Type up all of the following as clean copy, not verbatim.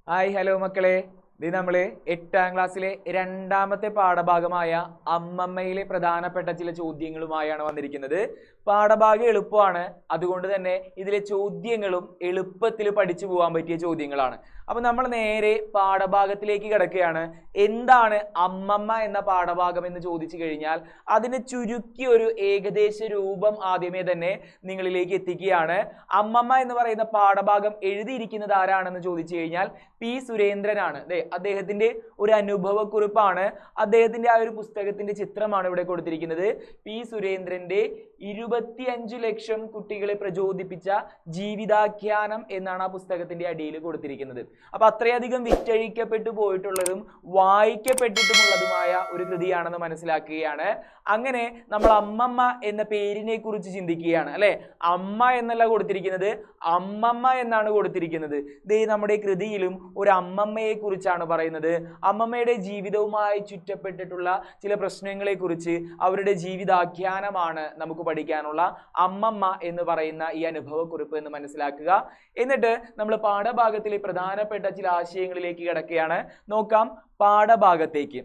Hi hello മക്കളെ, ഇത് നമ്മൾ 8ാം ക്ലാസ്സിലെ രണ്ടാമത്തെ പാഠഭാഗമായ അമ്മമ്മയിലെ പ്രധാനപ്പെട്ട ചില ചോദ്യങ്ങളുമായാണ് വന്നിരിക്കുന്നത്. പാഠഭാഗം എളുപ്പമാണ്, അതുകൊണ്ട് തന്നെ ഇതിലെ ചോദ്യങ്ങളും എളുപ്പത്തിൽ പഠിച്ചു പോകാൻ പറ്റിയ ചോദ്യങ്ങളാണ്. അപ്പോൾ നമ്മൾ നേരെ പാഠഭാഗത്തിലേക്ക് കിടക്കുകയാണ്. എന്താണ് അമ്മമ്മ എന്ന പാഠഭാഗം എന്ന് ചോദിച്ചു കഴിഞ്ഞാൽ അതിന് ചുരുക്കി ഒരു ഏകദേശ രൂപം ആദ്യമേ തന്നെ നിങ്ങളിലേക്ക് എത്തിക്കുകയാണ്. അമ്മമ്മ എന്ന് പറയുന്ന പാഠഭാഗം എഴുതിയിരിക്കുന്നത് ആരാണെന്ന് ചോദിച്ചു കഴിഞ്ഞാൽ പി സുരേന്ദ്രനാണ്. അദ്ദേഹത്തിന്റെ ഒരു അനുഭവക്കുറിപ്പാണ്. അദ്ദേഹത്തിന്റെ ആ ഒരു പുസ്തകത്തിന്റെ ചിത്രമാണ് ഇവിടെ കൊടുത്തിരിക്കുന്നത്. പി സുരേന്ദ്രന്റെ 25 ലക്ഷം കുട്ടികളെ പ്രചോദിപ്പിച്ച ജീവിതാഖ്യാനം എന്നാണ് ആ പുസ്തകത്തിന്റെ അടിയിൽ കൊടുത്തിരിക്കുന്നത്. അപ്പൊ അത്രയധികം വിറ്റഴിക്കപ്പെട്ടു പോയിട്ടുള്ളതും വായിക്കപ്പെട്ടിട്ടുമുള്ളതുമായ ഒരു കൃതിയാണെന്ന് മനസ്സിലാക്കുകയാണ്. അങ്ങനെ നമ്മൾ അമ്മമ്മ എന്ന പേരിനെ കുറിച്ച് ചിന്തിക്കുകയാണ് അല്ലെ. അമ്മ എന്നല്ല കൊടുത്തിരിക്കുന്നത്, അമ്മമ്മ എന്നാണ് കൊടുത്തിരിക്കുന്നത്. ദേ നമ്മുടെ കൃതിയിലും ഒരു അമ്മമ്മയെ കുറിച്ചാണ് പറയുന്നത്. അമ്മമ്മയുടെ ജീവിതവുമായി ചുറ്റപ്പെട്ടിട്ടുള്ള ചില പ്രശ്നങ്ങളെ കുറിച്ച് അവരുടെ ജീവിതാഖ്യാനമാണ് നമുക്ക് പഠിക്കാനുള്ള അമ്മമ്മ എന്ന് പറയുന്ന ഈ അനുഭവക്കുറിപ്പ് എന്ന് മനസ്സിലാക്കുക. എന്നിട്ട് നമ്മൾ പാഠഭാഗത്തിലെ പ്രധാനപ്പെട്ട ചില ആശയങ്ങളിലേക്ക് കിടക്കുകയാണ്. നോക്കാം പാഠഭാഗത്തേക്ക്.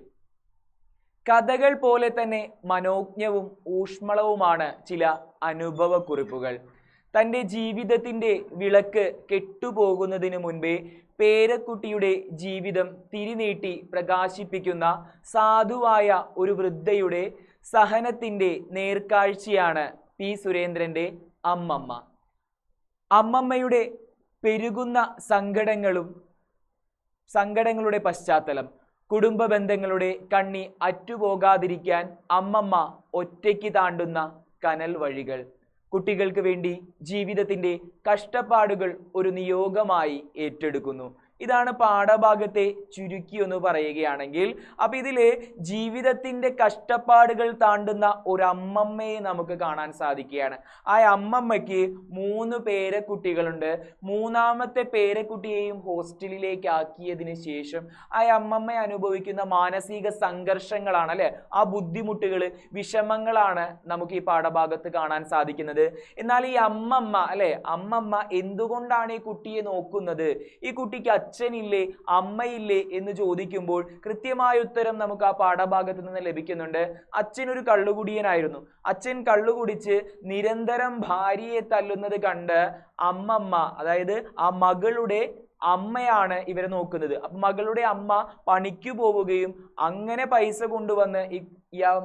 കഥകൾ പോലെ തന്നെ മനോജ്ഞവും ഊഷ്മളവുമാണ് ചില അനുഭവക്കുറിപ്പുകൾ. തൻ്റെ ജീവിതത്തിൻ്റെ വിളക്ക് കെട്ടുപോകുന്നതിന് മുൻപേ പേരക്കുട്ടിയുടെ ജീവിതം തിരിനീട്ടി പ്രകാശിപ്പിക്കുന്ന സാധുവായ ഒരു വൃദ്ധയുടെ സഹനത്തിൻ്റെ നേർക്കാഴ്ചയാണ് പി സുരേന്ദ്രന്റെ അമ്മമ്മ. അമ്മമ്മയുടെ പെരുകുന്ന സങ്കടങ്ങളുടെ പശ്ചാത്തലം, കുടുംബ ബന്ധങ്ങളുടെ കണ്ണി അറ്റുപോകാതിരിക്കാൻ അമ്മമ്മ ഒറ്റയ്ക്ക് താണ്ടുന്ന കനൽ വഴികൾ, കുട്ടികൾക്ക് വേണ്ടി ജീവിതത്തിന്റെ കഷ്ടപ്പാടുകൾ ഒരു നിയോഗമായി ഏറ്റെടുക്കുന്നു. ഇതാണ് പാഠഭാഗത്തെ ചുരുക്കി ഒന്ന് പറയുകയാണെങ്കിൽ. അപ്പൊ ഇതിലെ ജീവിതത്തിന്റെ കഷ്ടപ്പാടുകൾ താണ്ടുന്ന ഒരു അമ്മമ്മയെ നമുക്ക് കാണാൻ സാധിക്കുകയാണ്. ആ അമ്മമ്മയ്ക്ക് 3 പേരക്കുട്ടികളുണ്ട്. മൂന്നാമത്തെ പേരക്കുട്ടിയെയും ഹോസ്റ്റലിലേക്ക് ആക്കിയതിന് ശേഷം ആ അമ്മമ്മ അനുഭവിക്കുന്ന മാനസിക സംഘർഷങ്ങളാണ് അല്ലെ, ആ ബുദ്ധിമുട്ടുകൾ, വിഷമങ്ങളാണ് നമുക്ക് ഈ പാഠഭാഗത്ത് കാണാൻ സാധിക്കുന്നത്. എന്നാൽ ഈ അമ്മമ്മ എന്തുകൊണ്ടാണ് ഈ കുട്ടിയെ നോക്കുന്നത്, ഈ കുട്ടിക്ക് അച്ഛനില്ലേ അമ്മയില്ലേ എന്ന് ചോദിക്കുമ്പോൾ കൃത്യമായ ഉത്തരം നമുക്ക് ആ പാഠഭാഗത്ത് നിന്ന് ലഭിക്കുന്നുണ്ട്. അച്ഛൻ ഒരു കള്ളുകുടിയനായിരുന്നു. അച്ഛൻ കള്ളുകുടിച്ച് നിരന്തരം ഭാര്യയെ തല്ലുന്നത് കണ്ട് അമ്മമ്മ, അതായത് ആ മകളുടെ അമ്മയാണ് ഇവരെ നോക്കുന്നത്. അപ്പൊ മകളുടെ അമ്മ പണിക്ക് പോവുകയും അങ്ങനെ പൈസ കൊണ്ടുവന്ന് ഈ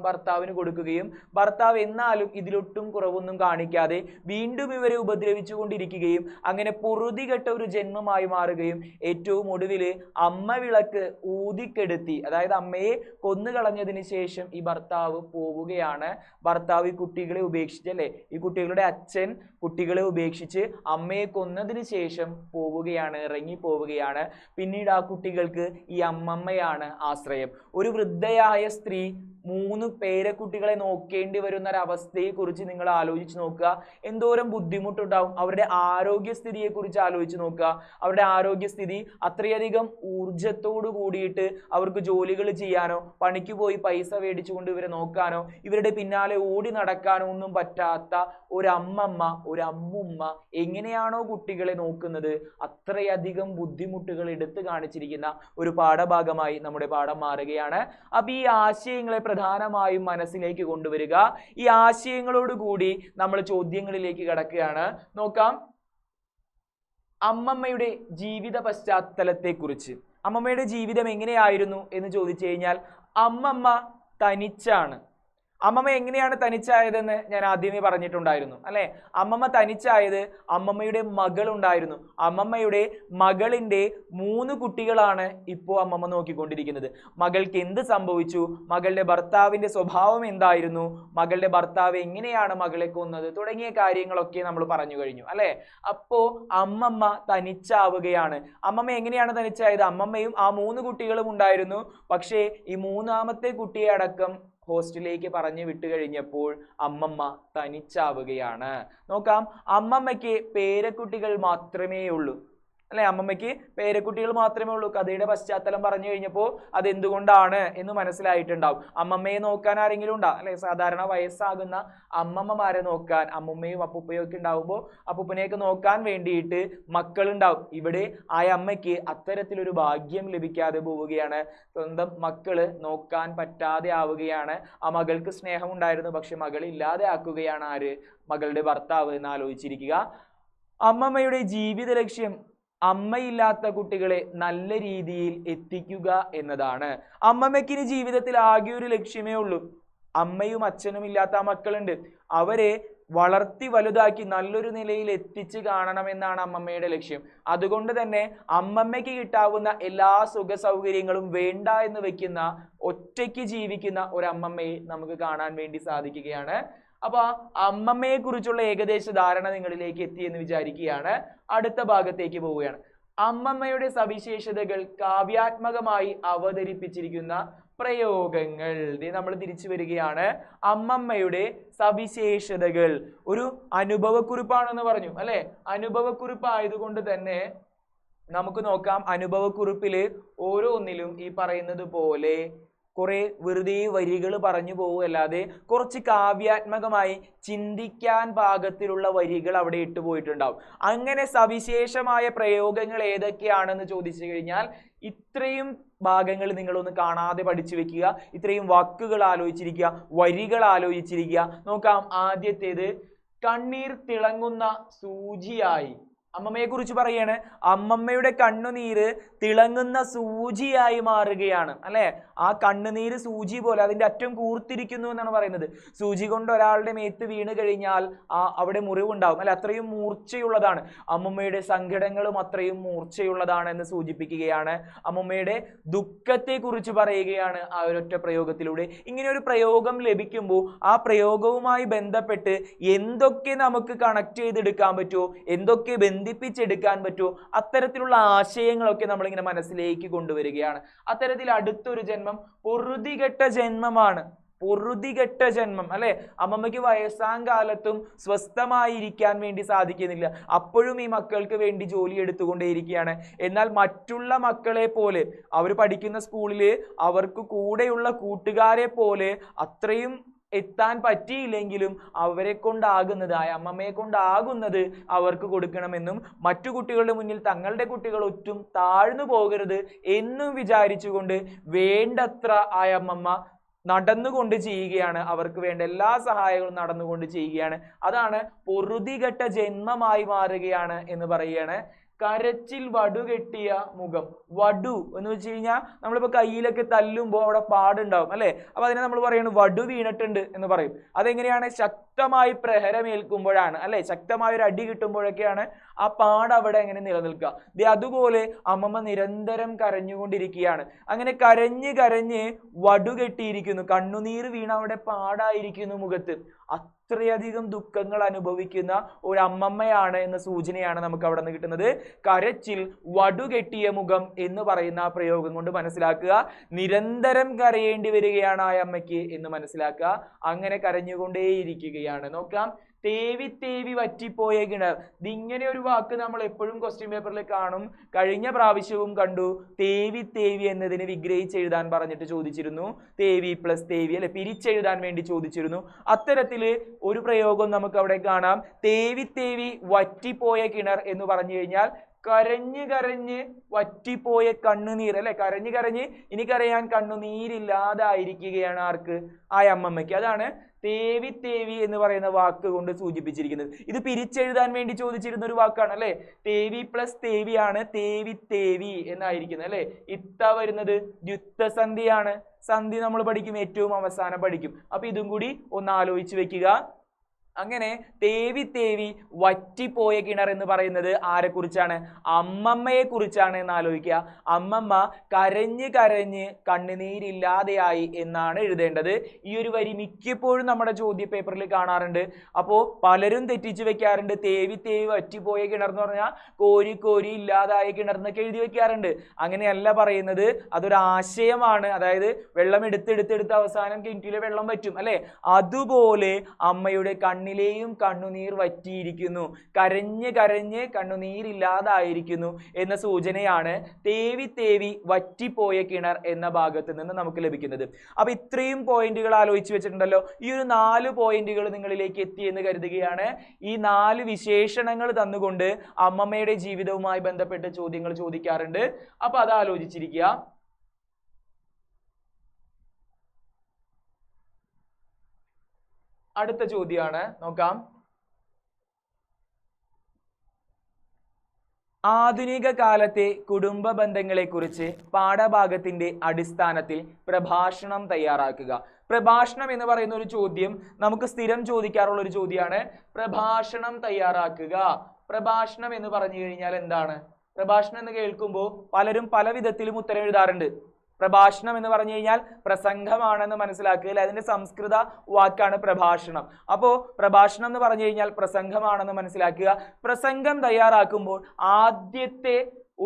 ഭർത്താവിന് കൊടുക്കുകയും ഭർത്താവ് എന്നാലും ഇതിലൊട്ടും കുറവൊന്നും കാണിക്കാതെ വീണ്ടും ഇവരെ ഉപദ്രവിച്ചു കൊണ്ടിരിക്കുകയും അങ്ങനെ പൊറുതികെട്ട ഒരു ജന്മമായി മാറുകയും ഏറ്റവും ഒടുവിൽ അമ്മ വിളക്ക് ഊതിക്കെടുത്തി, അതായത് അമ്മയെ കൊന്നുകളഞ്ഞതിന് ശേഷം ഈ ഭർത്താവ് പോവുകയാണ്. ഭർത്താവ് ഈ കുട്ടികളെ ഉപേക്ഷിച്ചല്ലേ, ഈ കുട്ടികളുടെ അച്ഛൻ കുട്ടികളെ ഉപേക്ഷിച്ച് അമ്മയെ കൊന്നതിന് ശേഷം പോവുകയാണ്, ഇറങ്ങി പോവുകയാണ്. പിന്നീട് ആ കുട്ടികൾക്ക് ഈ അമ്മമ്മയാണ് ആശ്രയം. ഒരു വൃദ്ധയായ സ്ത്രീ 3 പേരക്കുട്ടികളെ നോക്കേണ്ടി വരുന്ന ഒരവസ്ഥയെ കുറിച്ച് നിങ്ങൾ ആലോചിച്ച് നോക്കുക. എന്തോരം ബുദ്ധിമുട്ടുണ്ടാവും. അവരുടെ ആരോഗ്യസ്ഥിതിയെ കുറിച്ച് ആലോചിച്ച് നോക്കുക. അവരുടെ ആരോഗ്യസ്ഥിതി അത്രയധികം ഊർജത്തോട് കൂടിയിട്ട് അവർക്ക് ജോലികൾ ചെയ്യാനോ പണിക്ക് പോയി പൈസ മേടിച്ചുകൊണ്ട് ഇവരെ നോക്കാനോ ഇവരുടെ പിന്നാലെ ഓടി നടക്കാനോ ഒന്നും പറ്റാത്ത ഒരു അമ്മുമ്മ എങ്ങനെയാണോ കുട്ടികളെ നോക്കുന്നത്, അത്രയധികം ബുദ്ധിമുട്ടുകൾ എടുത്തു കാണിച്ചിരിക്കുന്ന ഒരു പാഠഭാഗമായി നമ്മുടെ പാഠം മാറുകയാണ്. അപ്പൊ ഈ ആശയങ്ങളെ പ്രധാനമായും മനസ്സിലേക്ക് കൊണ്ടുവരിക. ഈ ആശയങ്ങളോടുകൂടി നമ്മൾ ചോദ്യങ്ങളിലേക്ക് കടക്കുകയാണ്. നോക്കാം അമ്മമ്മയുടെ ജീവിത പശ്ചാത്തലത്തെ കുറിച്ച്. അമ്മമ്മയുടെ ജീവിതം എങ്ങനെയായിരുന്നു എന്ന് ചോദിച്ചു കഴിഞ്ഞാൽ അമ്മമ്മ തനിച്ചാണ്. അമ്മമ്മ എങ്ങനെയാണ് തനിച്ചായതെന്ന് ഞാൻ ആദ്യമേ പറഞ്ഞിട്ടുണ്ടായിരുന്നു അല്ലെ. അമ്മമ്മ തനിച്ചായത് അമ്മമ്മയുടെ മകളുണ്ടായിരുന്നു. അമ്മമ്മയുടെ മകളിന്റെ 3 കുട്ടികളാണ് ഇപ്പോൾ അമ്മമ്മ നോക്കിക്കൊണ്ടിരിക്കുന്നത്. മകൾക്ക് എന്ത് സംഭവിച്ചു, മകളുടെ ഭർത്താവിന്റെ സ്വഭാവം എന്തായിരുന്നു, മകളുടെ ഭർത്താവ് എങ്ങനെയാണ് മകളെ കൊന്നത് തുടങ്ങിയ കാര്യങ്ങളൊക്കെ നമ്മൾ പറഞ്ഞു കഴിഞ്ഞു അല്ലെ. അപ്പോ അമ്മമ്മ തനിച്ചാവുകയാണ്. അമ്മമ്മ എങ്ങനെയാണ് തനിച്ചായത്, അമ്മമ്മയും ആ 3 കുട്ടികളും ഉണ്ടായിരുന്നു. പക്ഷേ ഈ 3ാമത്തെ കുട്ടിയെ അടക്കം ഹോസ്റ്റലിലേക്ക് പറഞ്ഞു വിട്ടു കഴിഞ്ഞപ്പോൾ അമ്മമ്മ തനിച്ചാവുകയാണ്. നോക്കാം, അമ്മമ്മയ്ക്ക് പേരക്കുട്ടികൾ മാത്രമേ ഉള്ളൂ. അല്ലെ? അമ്മമ്മയ്ക്ക് പേരക്കുട്ടികൾ മാത്രമേ ഉള്ളൂ. കഥയുടെ പശ്ചാത്തലം പറഞ്ഞു കഴിഞ്ഞപ്പോൾ അതെന്തുകൊണ്ടാണ് എന്ന് മനസ്സിലായിട്ടുണ്ടാവും. അമ്മമ്മയെ നോക്കാൻ ആരെങ്കിലും ഉണ്ടാ? അല്ലെ? സാധാരണ വയസ്സാകുന്ന അമ്മമ്മമാരെ നോക്കാൻ അമ്മുമ്മയും അപ്പൂപ്പയും ഒക്കെ ഉണ്ടാവുമ്പോൾ അപ്പൂപ്പനെയൊക്കെ നോക്കാൻ വേണ്ടിയിട്ട് മക്കളുണ്ടാവും. ഇവിടെ ആ അമ്മയ്ക്ക് അത്തരത്തിലൊരു ഭാഗ്യം ലഭിക്കാതെ പോവുകയാണ്. സ്വന്തം മക്കള് നോക്കാൻ പറ്റാതെ ആവുകയാണ്. ആ മകൾക്ക് സ്നേഹം ഉണ്ടായിരുന്നു, പക്ഷെ മകൾ ഇല്ലാതെ ആക്കുകയാണ് ആര്? മകളുടെ ഭർത്താവ് എന്ന് ആലോചിച്ചിരിക്കുക. അമ്മമ്മയുടെ ജീവിത ലക്ഷ്യം അമ്മയില്ലാത്ത കുട്ടികളെ നല്ല രീതിയിൽ എത്തിക്കുക എന്നതാണ്. അമ്മമ്മയ്ക്കിനി ജീവിതത്തിൽ ആകെ ഒരു ലക്ഷ്യമേ ഉള്ളൂ. അമ്മയും അച്ഛനും ഇല്ലാത്ത മക്കളുണ്ട്, അവരെ വളർത്തി വലുതാക്കി നല്ലൊരു നിലയിൽ എത്തിച്ച് കാണണമെന്നാണ് അമ്മമ്മയുടെ ലക്ഷ്യം. അതുകൊണ്ട് തന്നെ അമ്മമ്മയ്ക്ക് കിട്ടാവുന്ന എല്ലാ സുഖ സൗകര്യങ്ങളും വേണ്ട എന്ന് വെക്കുന്ന, ഒറ്റയ്ക്ക് ജീവിക്കുന്ന ഒരു അമ്മമ്മയെ നമുക്ക് കാണാൻ വേണ്ടി സാധിക്കുകയാണ്. അപ്പൊ അമ്മമ്മയെ കുറിച്ചുള്ള ഏകദേശ ധാരണ നിങ്ങളിലേക്ക് എത്തി എന്ന് വിചാരിക്കുകയാണ്. അടുത്ത ഭാഗത്തേക്ക് പോവുകയാണ്. അമ്മമ്മയുടെ സവിശേഷതകൾ കാവ്യാത്മകമായി അവതരിപ്പിച്ചിരിക്കുന്ന പ്രയോഗങ്ങൾ. നമ്മൾ തിരിച്ചു വരികയാണ്. അമ്മമ്മയുടെ സവിശേഷതകൾ ഒരു അനുഭവക്കുറിപ്പാണെന്ന് പറഞ്ഞു അല്ലെ? അനുഭവക്കുറിപ്പ് ആയതുകൊണ്ട് തന്നെ നമുക്ക് നോക്കാം. അനുഭവക്കുറിപ്പില് ഓരോന്നിലും ഈ പറയുന്നത് പോലെ കുറെ വെറുതെ വരികൾ പറഞ്ഞു പോവുകയല്ലാതെ കുറച്ച് കാവ്യാത്മകമായി ചിന്തിക്കാൻ പാകത്തിലുള്ള വരികൾ അവിടെ ഇട്ടുപോയിട്ടുണ്ടാവും. അങ്ങനെ സവിശേഷമായ പ്രയോഗങ്ങൾ ഏതൊക്കെയാണെന്ന് ചോദിച്ചു കഴിഞ്ഞാൽ ഇത്രയും ഭാഗങ്ങൾ നിങ്ങളൊന്ന് കാണാതെ പഠിച്ചു വെക്കുക. ഇത്രയും വാക്കുകൾ ആലോചിച്ചിരിക്കുക, വരികൾ ആലോചിച്ചിരിക്കുക. നോക്കാം. ആദ്യത്തേത്, കണ്ണീർ തിളങ്ങുന്ന സൂചിയായി. അമ്മമ്മയെ കുറിച്ച് പറയാണ്. അമ്മമ്മയുടെ കണ്ണുനീര് തിളങ്ങുന്ന സൂചിയായി മാറുകയാണ് അല്ലെ? ആ കണ്ണുനീര് സൂചി പോലെ അതിന്റെ അറ്റം കൂർത്തിരിക്കുന്നു എന്നാണ് പറയുന്നത്. സൂചി കൊണ്ട് ഒരാളുടെ മേത്ത് വീണ് കഴിഞ്ഞാൽ അവിടെ മുറിവുണ്ടാവും അല്ലെ? അത്രയും മൂർച്ചയുള്ളതാണ്. അമ്മമ്മയുടെ സങ്കടങ്ങളും അത്രയും മൂർച്ചയുള്ളതാണ് എന്ന് സൂചിപ്പിക്കുകയാണ്. അമ്മമ്മയുടെ ദുഃഖത്തെ കുറിച്ച് പറയുകയാണ് ആ ഒരൊറ്റ പ്രയോഗത്തിലൂടെ. ഇങ്ങനെ ഒരു പ്രയോഗം ലഭിക്കുമ്പോൾ ആ പ്രയോഗവുമായി ബന്ധപ്പെട്ട് എന്തൊക്കെ നമുക്ക് കണക്ട് ചെയ്തെടുക്കാൻ പറ്റുമോ, എന്തൊക്കെ ബന്ധിപ്പിച്ചെടുക്കാൻ പറ്റുമോ, അത്തരത്തിലുള്ള ആശയങ്ങളൊക്കെ നമ്മളിങ്ങനെ മനസ്സിലേക്ക് കൊണ്ടുവരികയാണ്. അത്തരത്തിൽ അടുത്തൊരു ജന്മം പൊറുതികെട്ട ജന്മമാണ്. പൊറുതികെട്ട ജന്മം അല്ലെ? അമ്മമ്മയ്ക്ക് വയസ്സാം കാലത്തും സ്വസ്ഥമായിരിക്കാൻ വേണ്ടി സാധിക്കുന്നില്ല. അപ്പോഴും ഈ മക്കൾക്ക് വേണ്ടി ജോലി എടുത്തുകൊണ്ടേയിരിക്കുകയാണ്. എന്നാൽ മറ്റുള്ള മക്കളെ പോലെ, അവർ പഠിക്കുന്ന സ്കൂളില് അവർക്ക് കൂടെയുള്ള കൂട്ടുകാരെ പോലെ അത്രയും എത്താൻ പറ്റിയില്ലെങ്കിലും അവരെ കൊണ്ടാകുന്നത്, ആ അമ്മമ്മയെ കൊണ്ടാകുന്നത് അവർക്ക് കൊടുക്കണമെന്നും മറ്റു കുട്ടികളുടെ മുന്നിൽ തങ്ങളുടെ കുട്ടികൾ ഒറ്റും താഴ്ന്നു പോകരുത് എന്നും വിചാരിച്ചുകൊണ്ട് വേണ്ടത്ര ആ അമ്മമ്മ നടന്നുകൊണ്ട് ചെയ്യുകയാണ്. അവർക്ക് വേണ്ട എല്ലാ സഹായങ്ങളും നടന്നുകൊണ്ട് ചെയ്യുകയാണ്. അതാണ് പൊറുതികെട്ട ജന്മമായി മാറുകയാണ് എന്ന് പറയുകയാണ്. കരച്ചിൽ വടുകെട്ടിയ മുഖം. വടു എന്ന് വെച്ച് കഴിഞ്ഞാൽ നമ്മളിപ്പോ കയ്യിലൊക്കെ തല്ലുമ്പോൾ അവിടെ പാടുണ്ടാവും അല്ലെ? അപ്പൊ അതിനെ നമ്മൾ പറയുന്നത് വടു വീണിട്ടുണ്ട് എന്ന് പറയും. അതെങ്ങനെയാണ്? ശക്തമായി പ്രഹരമേൽക്കുമ്പോഴാണ് അല്ലെ? ശക്തമായ ഒരു അടി കിട്ടുമ്പോഴൊക്കെയാണ് ആ പാട് അവിടെ എങ്ങനെ നിലനിൽക്കുക. അതുപോലെ അമ്മമ്മ നിരന്തരം കരഞ്ഞുകൊണ്ടിരിക്കുകയാണ്. അങ്ങനെ കരഞ്ഞ് കരഞ്ഞ് വടുകെട്ടിയിരിക്കുന്നു. കണ്ണുനീർ വീണ അവിടെ പാടായിരിക്കുന്നു മുഖത്ത്. അത്രയധികം ദുഃഖങ്ങൾ അനുഭവിക്കുന്ന ഒരു അമ്മമ്മയാണ് എന്ന സൂചനയാണ് നമുക്ക് അവിടെ നിന്ന് കിട്ടുന്നത്. കരച്ചിൽ വടുകെട്ടിയ മുഖം എന്ന് പറയുന്ന ആ പ്രയോഗം കൊണ്ട് മനസ്സിലാക്കുക, നിരന്തരം കരയേണ്ടി വരികയാണ് ആ അമ്മയ്ക്ക് എന്ന് മനസ്സിലാക്കുക. അങ്ങനെ കരഞ്ഞുകൊണ്ടേയിരിക്കുകയാണ്. നോക്കാം. തേവി തേവി വറ്റിപ്പോയ കിണർ. ഇതിങ്ങനെ ഒരു വാക്ക് നമ്മൾ എപ്പോഴും ക്വസ്റ്റ്യൻ പേപ്പറിൽ കാണും. കഴിഞ്ഞ പ്രാവശ്യവും കണ്ടു. തേവി തേവി എന്നതിന് വിഗ്രഹിച്ചെഴുതാൻ പറഞ്ഞിട്ട് ചോദിച്ചിരുന്നു. തേവി പ്ലസ് തേവി അല്ലെ, പിരിച്ചെഴുതാൻ വേണ്ടി ചോദിച്ചിരുന്നു. അത്തരത്തില് ഒരു പ്രയോഗം നമുക്ക് അവിടെ കാണാം. തേവി തേവി വറ്റിപ്പോയ കിണർ എന്ന് പറഞ്ഞു കഴിഞ്ഞാൽ കരഞ്ഞ് കരഞ്ഞ് വറ്റിപ്പോയ കണ്ണുനീർ അല്ലെ? കരഞ്ഞ് കരഞ്ഞ് ഇനി കരയാൻ കണ്ണുനീരില്ലാതായിരിക്കുകയാണ് ആർക്ക്? ആ അമ്മമ്മയ്ക്ക്. അതാണ് തേവി തേവി എന്ന് പറയുന്ന വാക്ക് കൊണ്ട് സൂചിപ്പിച്ചിരിക്കുന്നത്. ഇത് പിരിച്ചെഴുതാൻ വേണ്ടി ചോദിച്ചിരുന്ന ഒരു വാക്കാണ് അല്ലെ? തേവി പ്ലസ് തേവിയാണ് തേവി തേവി എന്നായിരിക്കുന്നത് അല്ലെ? ഇത്ത വരുന്നത് ദ്യുത്തസന്ധിയാണ്. സന്ധി നമ്മൾ പഠിക്കും, ഏറ്റവും അവസാനം പഠിക്കും. അപ്പൊ ഇതും കൂടി ഒന്ന് ആലോചിച്ച് വെക്കുക. അങ്ങനെ തേവി തേവി വറ്റിപ്പോയ കിണർ എന്ന് പറയുന്നത് ആരെ കുറിച്ചാണ്? അമ്മമ്മയെ കുറിച്ചാണ് എന്ന് ആലോചിക്കുക. അമ്മമ്മ കരഞ്ഞ് കരഞ്ഞ് കണ്ണുനീരില്ലാതെയായി എന്നാണ് എഴുതേണ്ടത്. ഈ ഒരു വരി മിക്കപ്പോഴും നമ്മുടെ ചോദ്യ പേപ്പറിൽ കാണാറുണ്ട്. അപ്പോൾ പലരും തെറ്റിച്ച് വെക്കാറുണ്ട്. തേവി തേവി വറ്റിപ്പോയ കിണർ എന്ന് പറഞ്ഞാൽ കോരി കോരി ഇല്ലാതായ കിണർ എന്നൊക്കെ എഴുതി വെക്കാറുണ്ട്. അങ്ങനെയല്ല പറയുന്നത്. അതൊരു ആശയമാണ്. അതായത് വെള്ളം എടുത്തെടുത്തെടുത്ത് അവസാനം കിണറ്റിലെ വെള്ളം പറ്റും അല്ലെ? അതുപോലെ അമ്മയുടെ കണ്ണിലെയും കണ്ണുനീർ വറ്റിയിരിക്കുന്നു, കരഞ്ഞ് കരഞ്ഞ് കണ്ണുനീരില്ലാതായിരിക്കുന്നു എന്ന സൂചനയാണ് തേവി തേവി വറ്റിപ്പോയ കിണർ എന്ന ഭാഗത്ത് നിന്ന് നമുക്ക് ലഭിക്കുന്നത്. അപ്പൊ ഇത്രയും പോയിന്റുകൾ ആലോചിച്ച് വെച്ചിട്ടുണ്ടല്ലോ. ഈ ഒരു 4 പോയിന്റുകൾ നിങ്ങളിലേക്ക് എത്തി എന്ന് കരുതുകയാണ്. ഈ 4 വിശേഷണങ്ങൾ തന്നുകൊണ്ട് അമ്മമ്മയുടെ ജീവിതവുമായി ബന്ധപ്പെട്ട് ചോദ്യങ്ങൾ ചോദിക്കാറുണ്ട്. അപ്പൊ അത് ആലോചിച്ചിരിക്കുക. അടുത്ത ചോദ്യമാണ്, നോക്കാം. ആധുനിക കാലത്തെ കുടുംബ ബന്ധങ്ങളെക്കുറിച്ച് പാഠഭാഗത്തിന്റെ അടിസ്ഥാനത്തിൽ പ്രഭാഷണം തയ്യാറാക്കുക. പ്രഭാഷണം എന്ന് പറയുന്ന ഒരു ചോദ്യം നമുക്ക് സ്ഥിരം ചോദിക്കാറുള്ള ഒരു ചോദ്യമാണ്. പ്രഭാഷണം തയ്യാറാക്കുക. പ്രഭാഷണം എന്ന് പറഞ്ഞു കഴിഞ്ഞാൽ എന്താണ്? പ്രഭാഷണം എന്ന് കേൾക്കുമ്പോൾ പലരും പല വിധത്തിലും ഉത്തരം എഴുതാറുണ്ട്. പ്രഭാഷണം എന്ന് പറഞ്ഞു കഴിഞ്ഞാൽ പ്രസംഗമാണെന്ന് മനസ്സിലാക്കുക. അതിന്റെ സംസ്കൃത വാക്കാണ് പ്രഭാഷണം. അപ്പോൾ പ്രഭാഷണം എന്ന് പറഞ്ഞു കഴിഞ്ഞാൽ പ്രസംഗമാണെന്ന് മനസ്സിലാക്കുക. പ്രസംഗം തയ്യാറാക്കുമ്പോൾ ആദ്യത്തെ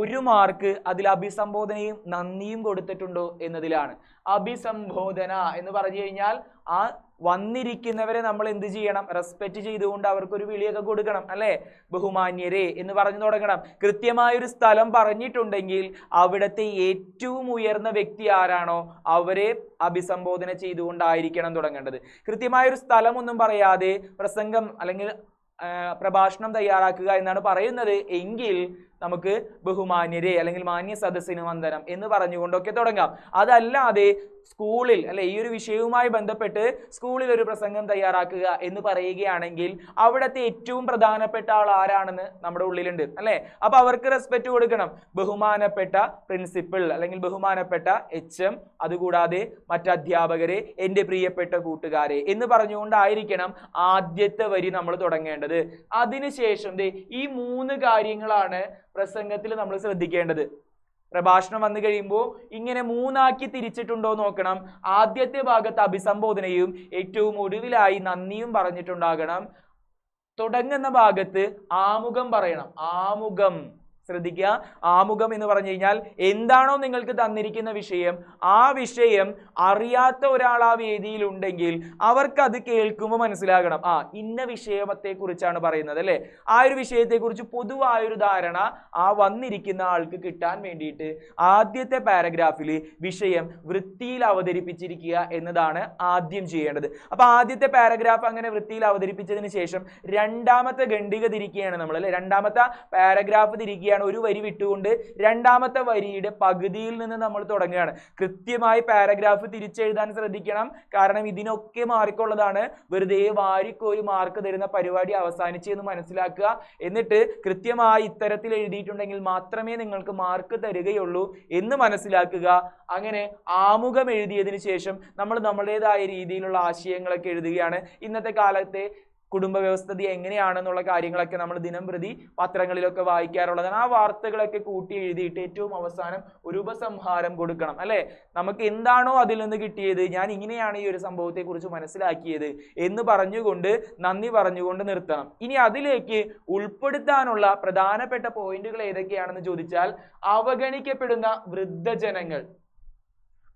1 മാർക്ക് അതിൽ അഭിസംബോധനയും നന്ദിയും കൊടുത്തിട്ടുണ്ടോ എന്നതിലാണ്. അഭിസംബോധന എന്ന് പറഞ്ഞു കഴിഞ്ഞാൽ ആ വന്നിരിക്കുന്നവരെ നമ്മൾ എന്ത് ചെയ്യണം? റെസ്പെക്ട് ചെയ്തുകൊണ്ട് അവർക്കൊരു വിളിയൊക്കെ കൊടുക്കണം, അല്ലെ? ബഹുമാന്യരെ എന്ന് പറഞ്ഞു തുടങ്ങണം. കൃത്യമായൊരു സ്ഥലം പറഞ്ഞിട്ടുണ്ടെങ്കിൽ അവിടുത്തെ ഏറ്റവും ഉയർന്ന വ്യക്തി ആരാണോ അവരെ അഭിസംബോധന ചെയ്തുകൊണ്ടായിരിക്കണം തുടങ്ങേണ്ടത്. കൃത്യമായൊരു സ്ഥലം ഒന്നും പറയാതെ പ്രസംഗം അല്ലെങ്കിൽ പ്രഭാഷണം തയ്യാറാക്കുക എന്നാണ് പറയുന്നത് എങ്കിൽ നമുക്ക് ബഹുമാന്യരെ അല്ലെങ്കിൽ മാന്യ സദസ്സിന് വന്ദനം എന്ന് പറഞ്ഞുകൊണ്ടൊക്കെ തുടങ്ങാം. അതല്ലാതെ സ്കൂളിൽ അല്ലെ ഈ ഒരു വിഷയവുമായി ബന്ധപ്പെട്ട് സ്കൂളിൽ ഒരു പ്രസംഗം തയ്യാറാക്കുക എന്ന് പറയുകയാണെങ്കിൽ അവിടുത്തെ ഏറ്റവും പ്രധാനപ്പെട്ട ആൾ ആരാണെന്ന് നമ്മുടെ ഉള്ളിലുണ്ട്, അല്ലെ? അപ്പൊ അവർക്ക് റെസ്പെക്ട് കൊടുക്കണം. ബഹുമാനപ്പെട്ട പ്രിൻസിപ്പൽ അല്ലെങ്കിൽ ബഹുമാനപ്പെട്ട HM, അതുകൂടാതെ മറ്റ് അധ്യാപകരെ, എൻ്റെ പ്രിയപ്പെട്ട കൂട്ടുകാരെ എന്ന് പറഞ്ഞുകൊണ്ടായിരിക്കണം ആദ്യത്തെ വരി നമ്മൾ തുടങ്ങേണ്ടത്. അതിനുശേഷം ഈ 3 കാര്യങ്ങളാണ് പ്രസംഗത്തിൽ നമ്മൾ ശ്രദ്ധിക്കേണ്ടത്. പ്രഭാഷണം വന്നു കഴിയുമ്പോൾ ഇങ്ങനെ 3 ആക്കി തിരിച്ചിട്ടുണ്ടോ നോക്കണം. ആദ്യത്തെ ഭാഗത്ത് അഭിസംബോധനയും ഏറ്റവും ഒടുവിലായി നന്ദിയും പറഞ്ഞിട്ടുണ്ടാകണം. തുടങ്ങുന്ന ഭാഗത്ത് ആമുഖം പറയണം. ആമുഖം ശ്രദ്ധിക്കുക. ആമുഖം എന്ന് പറഞ്ഞു കഴിഞ്ഞാൽ എന്താണോ നിങ്ങൾക്ക് തന്നിരിക്കുന്ന വിഷയം, ആ വിഷയം അറിയാത്ത ഒരാൾ ആ വേദിയിൽ ഉണ്ടെങ്കിൽ അവർക്ക് അത് കേൾക്കുമ്പോൾ മനസ്സിലാകണം, ഇന്ന വിഷയത്തെ കുറിച്ചാണ് പറയുന്നത്, അല്ലെ? ആ ഒരു വിഷയത്തെക്കുറിച്ച് പൊതുവായൊരു ധാരണ ആ വന്നിരിക്കുന്ന ആൾക്ക് കിട്ടാൻ വേണ്ടിയിട്ട് ആദ്യത്തെ പാരഗ്രാഫിൽ വിഷയം വൃത്തിയിൽ അവതരിപ്പിച്ചിരിക്കുക എന്നതാണ് ആദ്യം ചെയ്യേണ്ടത്. അപ്പൊ ആദ്യത്തെ പാരഗ്രാഫ് അങ്ങനെ വൃത്തിയിൽ അവതരിപ്പിച്ചതിന് ശേഷം രണ്ടാമത്തെ ഖണ്ഡിക തിരിക്കുകയാണ് നമ്മൾ, അല്ലെ? രണ്ടാമത്തെ പാരഗ്രാഫ് തിരിക്കുകയാണ്. ഒരു വരി വിട്ടുകൊണ്ട് രണ്ടാമത്തെ വരിയുടെ പകുതിയിൽ നിന്ന് നമ്മൾ തുടങ്ങുകയാണ്. കൃത്യമായി പാരഗ്രാഫ് തിരിച്ചെഴുതാൻ ശ്രദ്ധിക്കണം. കാരണം ഇതിനൊക്കെ മാർക്കുള്ളതാണ്. വെറുതെ വാരിക്കോരി മാർക്ക് തരുന്ന പരിപാടി അവസാനിച്ചു എന്ന് മനസ്സിലാക്കുക. എന്നിട്ട് കൃത്യമായി ഇത്തരത്തിൽ എഴുതിയിട്ടുണ്ടെങ്കിൽ മാത്രമേ നിങ്ങൾക്ക് മാർക്ക് തരികയുള്ളൂ എന്ന് മനസ്സിലാക്കുക. അങ്ങനെ ആമുഖം എഴുതിയതിനു ശേഷം നമ്മൾ നമ്മുടേതായ രീതിയിലുള്ള ആശയങ്ങളൊക്കെ എഴുതുകയാണ്. ഇന്നത്തെ കാലത്തെ കുടുംബ വ്യവസ്ഥിതി എങ്ങനെയാണെന്നുള്ള കാര്യങ്ങളൊക്കെ നമ്മൾ ദിനം പ്രതി പത്രങ്ങളിലൊക്കെ വായിക്കാറുള്ളതാണ്. ആ വാർത്തകളൊക്കെ കൂട്ടി എഴുതിയിട്ട് ഏറ്റവും അവസാനം ഒരു ഉപസംഹാരം കൊടുക്കണം, അല്ലെ? നമുക്ക് എന്താണോ അതിൽ നിന്ന് കിട്ടിയത്, ഞാൻ ഇങ്ങനെയാണ് ഈ ഒരു സംഭവത്തെ കുറിച്ച് മനസ്സിലാക്കിയത് എന്ന് പറഞ്ഞുകൊണ്ട് നന്ദി പറഞ്ഞുകൊണ്ട് നിർത്തണം. ഇനി അതിലേക്ക് ഉൾപ്പെടുത്താനുള്ള പ്രധാനപ്പെട്ട പോയിന്റുകൾ ഏതൊക്കെയാണെന്ന് ചോദിച്ചാൽ, അവഗണിക്കപ്പെടുന്ന വൃദ്ധജനങ്ങൾ.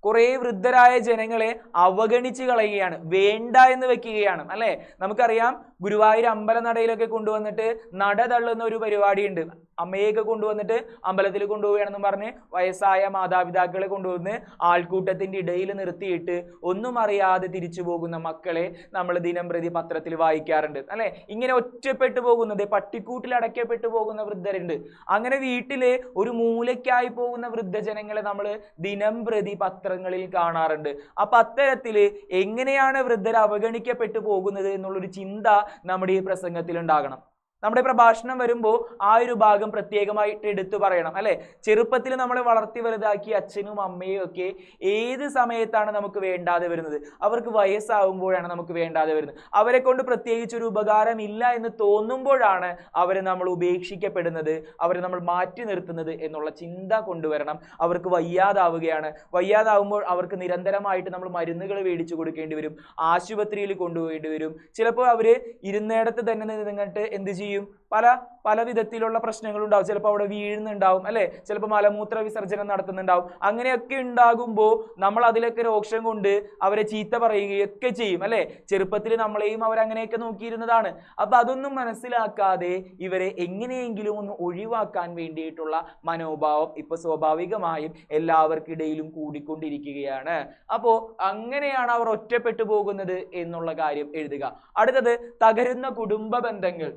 കുറെ വൃദ്ധരായ ജനങ്ങളെ അവഗണിച്ച് കളയുകയാണ്, വേണ്ട എന്ന് വെക്കുകയാണ്, അല്ലെ? നമുക്കറിയാം ഗുരുവായൂർ അമ്പലനടയിലൊക്കെ കൊണ്ടുവന്നിട്ട് നട തള്ളുന്ന ഒരു പരിപാടിയുണ്ട്. അമ്മയൊക്കെ കൊണ്ടുവന്നിട്ട് അമ്പലത്തിൽ കൊണ്ടുപോവുകയാണെന്നും പറഞ്ഞ് വയസ്സായ മാതാപിതാക്കളെ കൊണ്ടുവന്ന് ആൾക്കൂട്ടത്തിന്റെ ഇടയിൽ നിർത്തിയിട്ട് ഒന്നും അറിയാതെ തിരിച്ചു പോകുന്ന മക്കളെ നമ്മൾ ദിനം പ്രതി പത്രത്തിൽ വായിക്കാറുണ്ട്, അല്ലെ? ഇങ്ങനെ ഒറ്റപ്പെട്ടു പോകുന്നത്, പട്ടിക്കൂട്ടിൽ അടയ്ക്കപ്പെട്ടു പോകുന്ന വൃദ്ധരുണ്ട്. അങ്ങനെ വീട്ടിലെ ഒരു മൂലയ്ക്കായി പോകുന്ന വൃദ്ധജനങ്ങളെ നമ്മൾ ദിനം പ്രതി പത്രങ്ങളിൽ കാണാറുണ്ട്. അപ്പൊ അത്തരത്തില് എങ്ങനെയാണ് വൃദ്ധർ അവഗണിക്കപ്പെട്ടു പോകുന്നത് എന്നുള്ളൊരു ചിന്ത നമ്മുടെ ഈ പ്രസംഗത്തിൽ ഉണ്ടാകണം. നമ്മുടെ പ്രഭാഷണം വരുമ്പോൾ ആ ഒരു ഭാഗം പ്രത്യേകമായിട്ട് എടുത്തു പറയണം, അല്ലെ? ചെറുപ്പത്തിൽ നമ്മളെ വളർത്തി വലുതാക്കി അച്ഛനും അമ്മയും ഒക്കെ ഏത് സമയത്താണ് നമുക്ക് വേണ്ടാതെ വരുന്നത്? അവർക്ക് വയസ്സാവുമ്പോഴാണ് നമുക്ക് വേണ്ടാതെ വരുന്നത്. അവരെ കൊണ്ട് പ്രത്യേകിച്ച് ഒരു ഉപകാരം ഇല്ല എന്ന് തോന്നുമ്പോഴാണ് അവരെ നമ്മൾ ഉപേക്ഷിക്കപ്പെടുന്നത്, അവരെ നമ്മൾ മാറ്റി നിർത്തുന്നത് എന്നുള്ള ചിന്ത കൊണ്ടുവരണം. അവർക്ക് വയ്യാതാവുകയാണ്, വയ്യാതാവുമ്പോൾ അവർക്ക് നിരന്തരമായിട്ട് നമ്മൾ മരുന്നുകൾ മേടിച്ചു കൊടുക്കേണ്ടി വരും, ആശുപത്രിയിൽ കൊണ്ടുപോകേണ്ടി വരും. ചിലപ്പോൾ അവര് ഇരുന്നിടത്ത് തന്നെ നിന്നിട്ട് എന്ത് ചെയ്യും? ചെയ്യും? പല വിധത്തിലുള്ള പ്രശ്നങ്ങളുണ്ടാവും. ചിലപ്പോൾ അവിടെ വീഴുന്നുണ്ടാവും, അല്ലെ? ചിലപ്പോൾ മലമൂത്ര വിസർജനം നടത്തുന്നുണ്ടാവും. അങ്ങനെയൊക്കെ ഉണ്ടാകുമ്പോൾ നമ്മൾ അതിലൊക്കെ രോക്ഷം കൊണ്ട് അവരെ ചീത്ത പറയുകയൊക്കെ ചെയ്യും, അല്ലെ? ചെറുപ്പത്തിൽ നമ്മളെയും അവരങ്ങനെയൊക്കെ നോക്കിയിരുന്നതാണ്. അപ്പൊ അതൊന്നും മനസ്സിലാക്കാതെ ഇവരെ എങ്ങനെയെങ്കിലും ഒന്ന് ഒഴിവാക്കാൻ വേണ്ടിയിട്ടുള്ള മനോഭാവം ഇപ്പൊ സ്വാഭാവികമായും എല്ലാവർക്കിടയിലും കൂടിക്കൊണ്ടിരിക്കുകയാണ്. അപ്പോ അങ്ങനെയാണ് അവർ ഒറ്റപ്പെട്ടു പോകുന്നത് എന്നുള്ള കാര്യം എഴുതുക. അടുത്തത് തകരുന്ന കുടുംബ ബന്ധങ്ങൾ.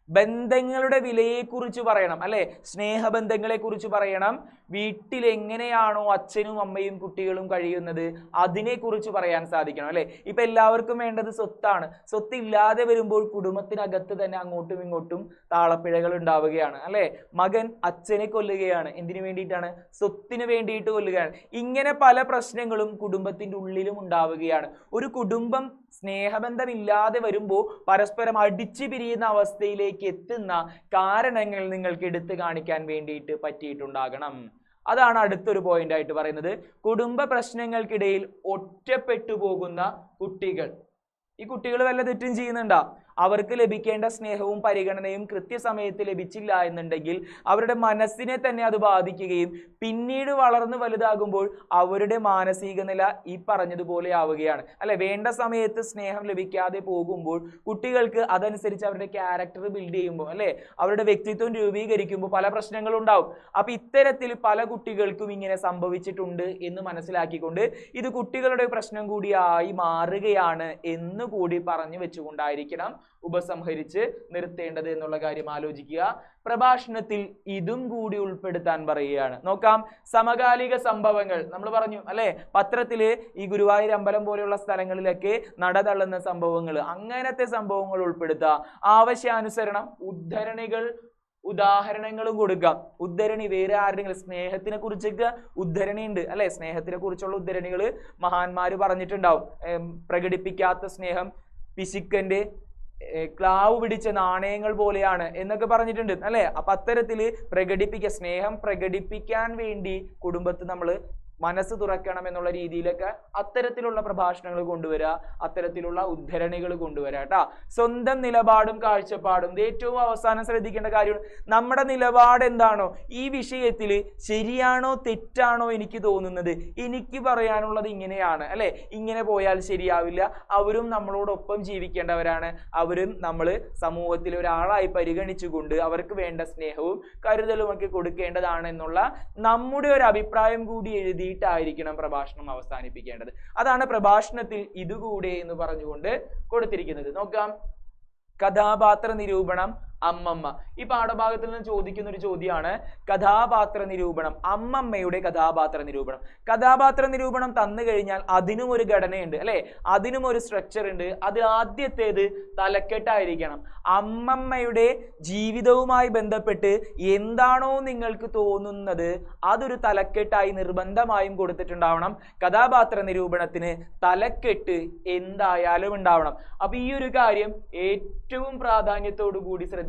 ബന്ധങ്ങളുടെ വിലയെക്കുറിച്ച് പറയണം, അല്ലെ? സ്നേഹബന്ധങ്ങളെ കുറിച്ച് പറയണം. വീട്ടിൽ എങ്ങനെയാണോ അച്ഛനും അമ്മയും കുട്ടികളും കഴിയുന്നത് അതിനെക്കുറിച്ച് പറയാൻ സാധിക്കണം, അല്ലെ? ഇപ്പൊ എല്ലാവർക്കും വേണ്ടത് സ്വത്താണ്. സ്വത്ത് ഇല്ലാതെ വരുമ്പോൾ കുടുംബത്തിനകത്ത് തന്നെ അങ്ങോട്ടും ഇങ്ങോട്ടും താളപ്പിഴകൾ ഉണ്ടാവുകയാണ്, അല്ലെ? മകൻ അച്ഛനെ കൊല്ലുകയാണ്. എന്തിനു വേണ്ടിയിട്ടാണ്? സ്വത്തിന് വേണ്ടിയിട്ട് കൊല്ലുകയാണ്. ഇങ്ങനെ പല പ്രശ്നങ്ങളും കുടുംബത്തിന്റെ ഉള്ളിലും ഉണ്ടാവുകയാണ്. ഒരു കുടുംബം സ്നേഹബന്ധമില്ലാതെ വരുമ്പോൾ പരസ്പരം അടിച്ചു പിരിയുന്ന അവസ്ഥയിലേക്ക് എത്തുന്ന കാരണങ്ങൾ നിങ്ങൾക്ക് എടുത്തു കാണിക്കാൻ വേണ്ടിയിട്ട് പറ്റിയിട്ടുണ്ടാകണം. അതാണ് അടുത്തൊരു പോയിന്റ് ആയിട്ട് പറയുന്നത്. കുടുംബ പ്രശ്നങ്ങൾക്കിടയിൽ ഒറ്റപ്പെട്ടു പോകുന്ന കുട്ടികൾ. ഈ കുട്ടികൾ വല്ല തെറ്റും ചെയ്യുന്നുണ്ടോ? അവർക്ക് ലഭിക്കേണ്ട സ്നേഹവും പരിഗണനയും കൃത്യസമയത്ത് ലഭിച്ചില്ല എന്നുണ്ടെങ്കിൽ അവരുടെ മനസ്സിനെ തന്നെ അത് ബാധിക്കുകയും പിന്നീട് വളർന്നു വലുതാകുമ്പോൾ അവരുടെ മാനസിക നില ഈ പറഞ്ഞതുപോലെ ആവുകയാണ്, അല്ലെ? വേണ്ട സമയത്ത് സ്നേഹം ലഭിക്കാതെ പോകുമ്പോൾ കുട്ടികൾക്ക് അതനുസരിച്ച് അവരുടെ ക്യാരക്ടർ ബിൽഡ് ചെയ്യുമ്പോൾ, അല്ലെ, അവരുടെ വ്യക്തിത്വം രൂപീകരിക്കുമ്പോൾ പല പ്രശ്നങ്ങളും ഉണ്ടാവും. അപ്പൊ ഇത്തരത്തിൽ പല കുട്ടികൾക്കും ഇങ്ങനെ സംഭവിച്ചിട്ടുണ്ട് എന്ന് മനസ്സിലാക്കിക്കൊണ്ട് ഇത് കുട്ടികളുടെ പ്രശ്നം കൂടിയായി മാറുകയാണ് എന്നുകൂടി പറഞ്ഞു വെച്ചുകൊണ്ടായിരിക്കണം ഉപസംഹരിച്ച് നിർത്തേണ്ടത് എന്നുള്ള കാര്യം ആലോചിക്കുക. പ്രഭാഷണത്തിൽ ഇതും കൂടി ഉൾപ്പെടുത്താൻ പറയുകയാണ്. നോക്കാം, സമകാലിക സംഭവങ്ങൾ. നമ്മൾ പറഞ്ഞു, അല്ലെ, പത്രത്തില് ഈ ഗുരുവായൂർ അമ്പലം പോലെയുള്ള സ്ഥലങ്ങളിലൊക്കെ നടതള്ളുന്ന സംഭവങ്ങൾ, അങ്ങനത്തെ സംഭവങ്ങൾ ഉൾപ്പെടുത്തുക. ആവശ്യാനുസരണം ഉദാഹരണങ്ങളും കൊടുക്കാം. ഉദ്ധരണി വേറെ ആരുടെങ്കിലും സ്നേഹത്തിനെ കുറിച്ചൊക്കെ ഉദ്ധരണി ഉണ്ട്, അല്ലെ? സ്നേഹത്തിനെ കുറിച്ചുള്ള ഉദ്ധരണികൾ മഹാന്മാര് പറഞ്ഞിട്ടുണ്ടാവും. പ്രകടിപ്പിക്കാത്ത സ്നേഹം പിശുക്കന്റെ ക്ലാവ് പിടിച്ച നാണയങ്ങൾ പോലെയാണ് എന്നൊക്കെ പറഞ്ഞിട്ടുണ്ട്, അല്ലെ? അപ്പൊ അത്തരത്തില് സ്നേഹം പ്രകടിപ്പിക്കാൻ വേണ്ടി കുടുംബത്തിൽ നമ്മൾ മനസ്സ് തുറക്കണം എന്നുള്ള രീതിയിലൊക്കെ അത്തരത്തിലുള്ള പ്രഭാഷണങ്ങൾ കൊണ്ടുവരിക, അത്തരത്തിലുള്ള ഉദ്ധരണികൾ കൊണ്ടുവരിക കേട്ടാ. സ്വന്തം നിലപാടും കാഴ്ചപ്പാടും. ഇത് ഏറ്റവും അവസാനം ശ്രദ്ധിക്കേണ്ട കാര്യമാണ്. നമ്മുടെ നിലപാട് എന്താണോ ഈ വിഷയത്തിൽ, ശരിയാണോ തെറ്റാണോ എനിക്ക് തോന്നുന്നത്, എനിക്ക് പറയാനുള്ളത് ഇങ്ങനെയാണ്, അല്ലെ? ഇങ്ങനെ പോയാൽ ശരിയാവില്ല. അവരും നമ്മളോടൊപ്പം ജീവിക്കേണ്ടവരാണ്. അവരും നമ്മൾ സമൂഹത്തിൽ ഒരാളായി പരിഗണിച്ചുകൊണ്ട് അവർക്ക് വേണ്ട സ്നേഹവും കരുതലും ഒക്കെ കൊടുക്കേണ്ടതാണ് എന്നുള്ള നമ്മുടെ ഒരു അഭിപ്രായം കൂടി എഴുതിയിട്ടായിരിക്കണം പ്രഭാഷണം അവസാനിപ്പിക്കേണ്ടത്. അതാണ് പ്രഭാഷണത്തിൽ ഇതുകൂടെ എന്ന് പറഞ്ഞുകൊണ്ട് കൊടുത്തിരിക്കുന്നത്. നോക്കാം, കഥാപാത്ര നിരൂപണം, അമ്മമ്മ. ഈ പാഠഭാഗത്തിൽ നിന്ന് ചോദിക്കുന്ന ഒരു ചോദ്യമാണ് കഥാപാത്ര നിരൂപണം, അമ്മമ്മയുടെ കഥാപാത്ര നിരൂപണം. കഥാപാത്ര നിരൂപണം തന്നു കഴിഞ്ഞാൽ അതിനും ഒരു ഘടനയുണ്ട്, അല്ലെ? അതിനും ഒരു സ്ട്രക്ചർ ഉണ്ട്. അതിൽ ആദ്യത്തേത് തലക്കെട്ടായിരിക്കണം. അമ്മമ്മയുടെ ജീവിതവുമായി ബന്ധപ്പെട്ട് എന്താണോ നിങ്ങൾക്ക് തോന്നുന്നത് അതൊരു തലക്കെട്ടായി നിർബന്ധമായും കൊടുത്തിട്ടുണ്ടാവണം. കഥാപാത്ര നിരൂപണത്തിന് തലക്കെട്ട് എന്തായാലും ഉണ്ടാവണം. അപ്പൊ ഈ ഒരു കാര്യം ഏറ്റവും പ്രാധാന്യത്തോടു കൂടി ശ്രദ്ധിക്കേണ്ട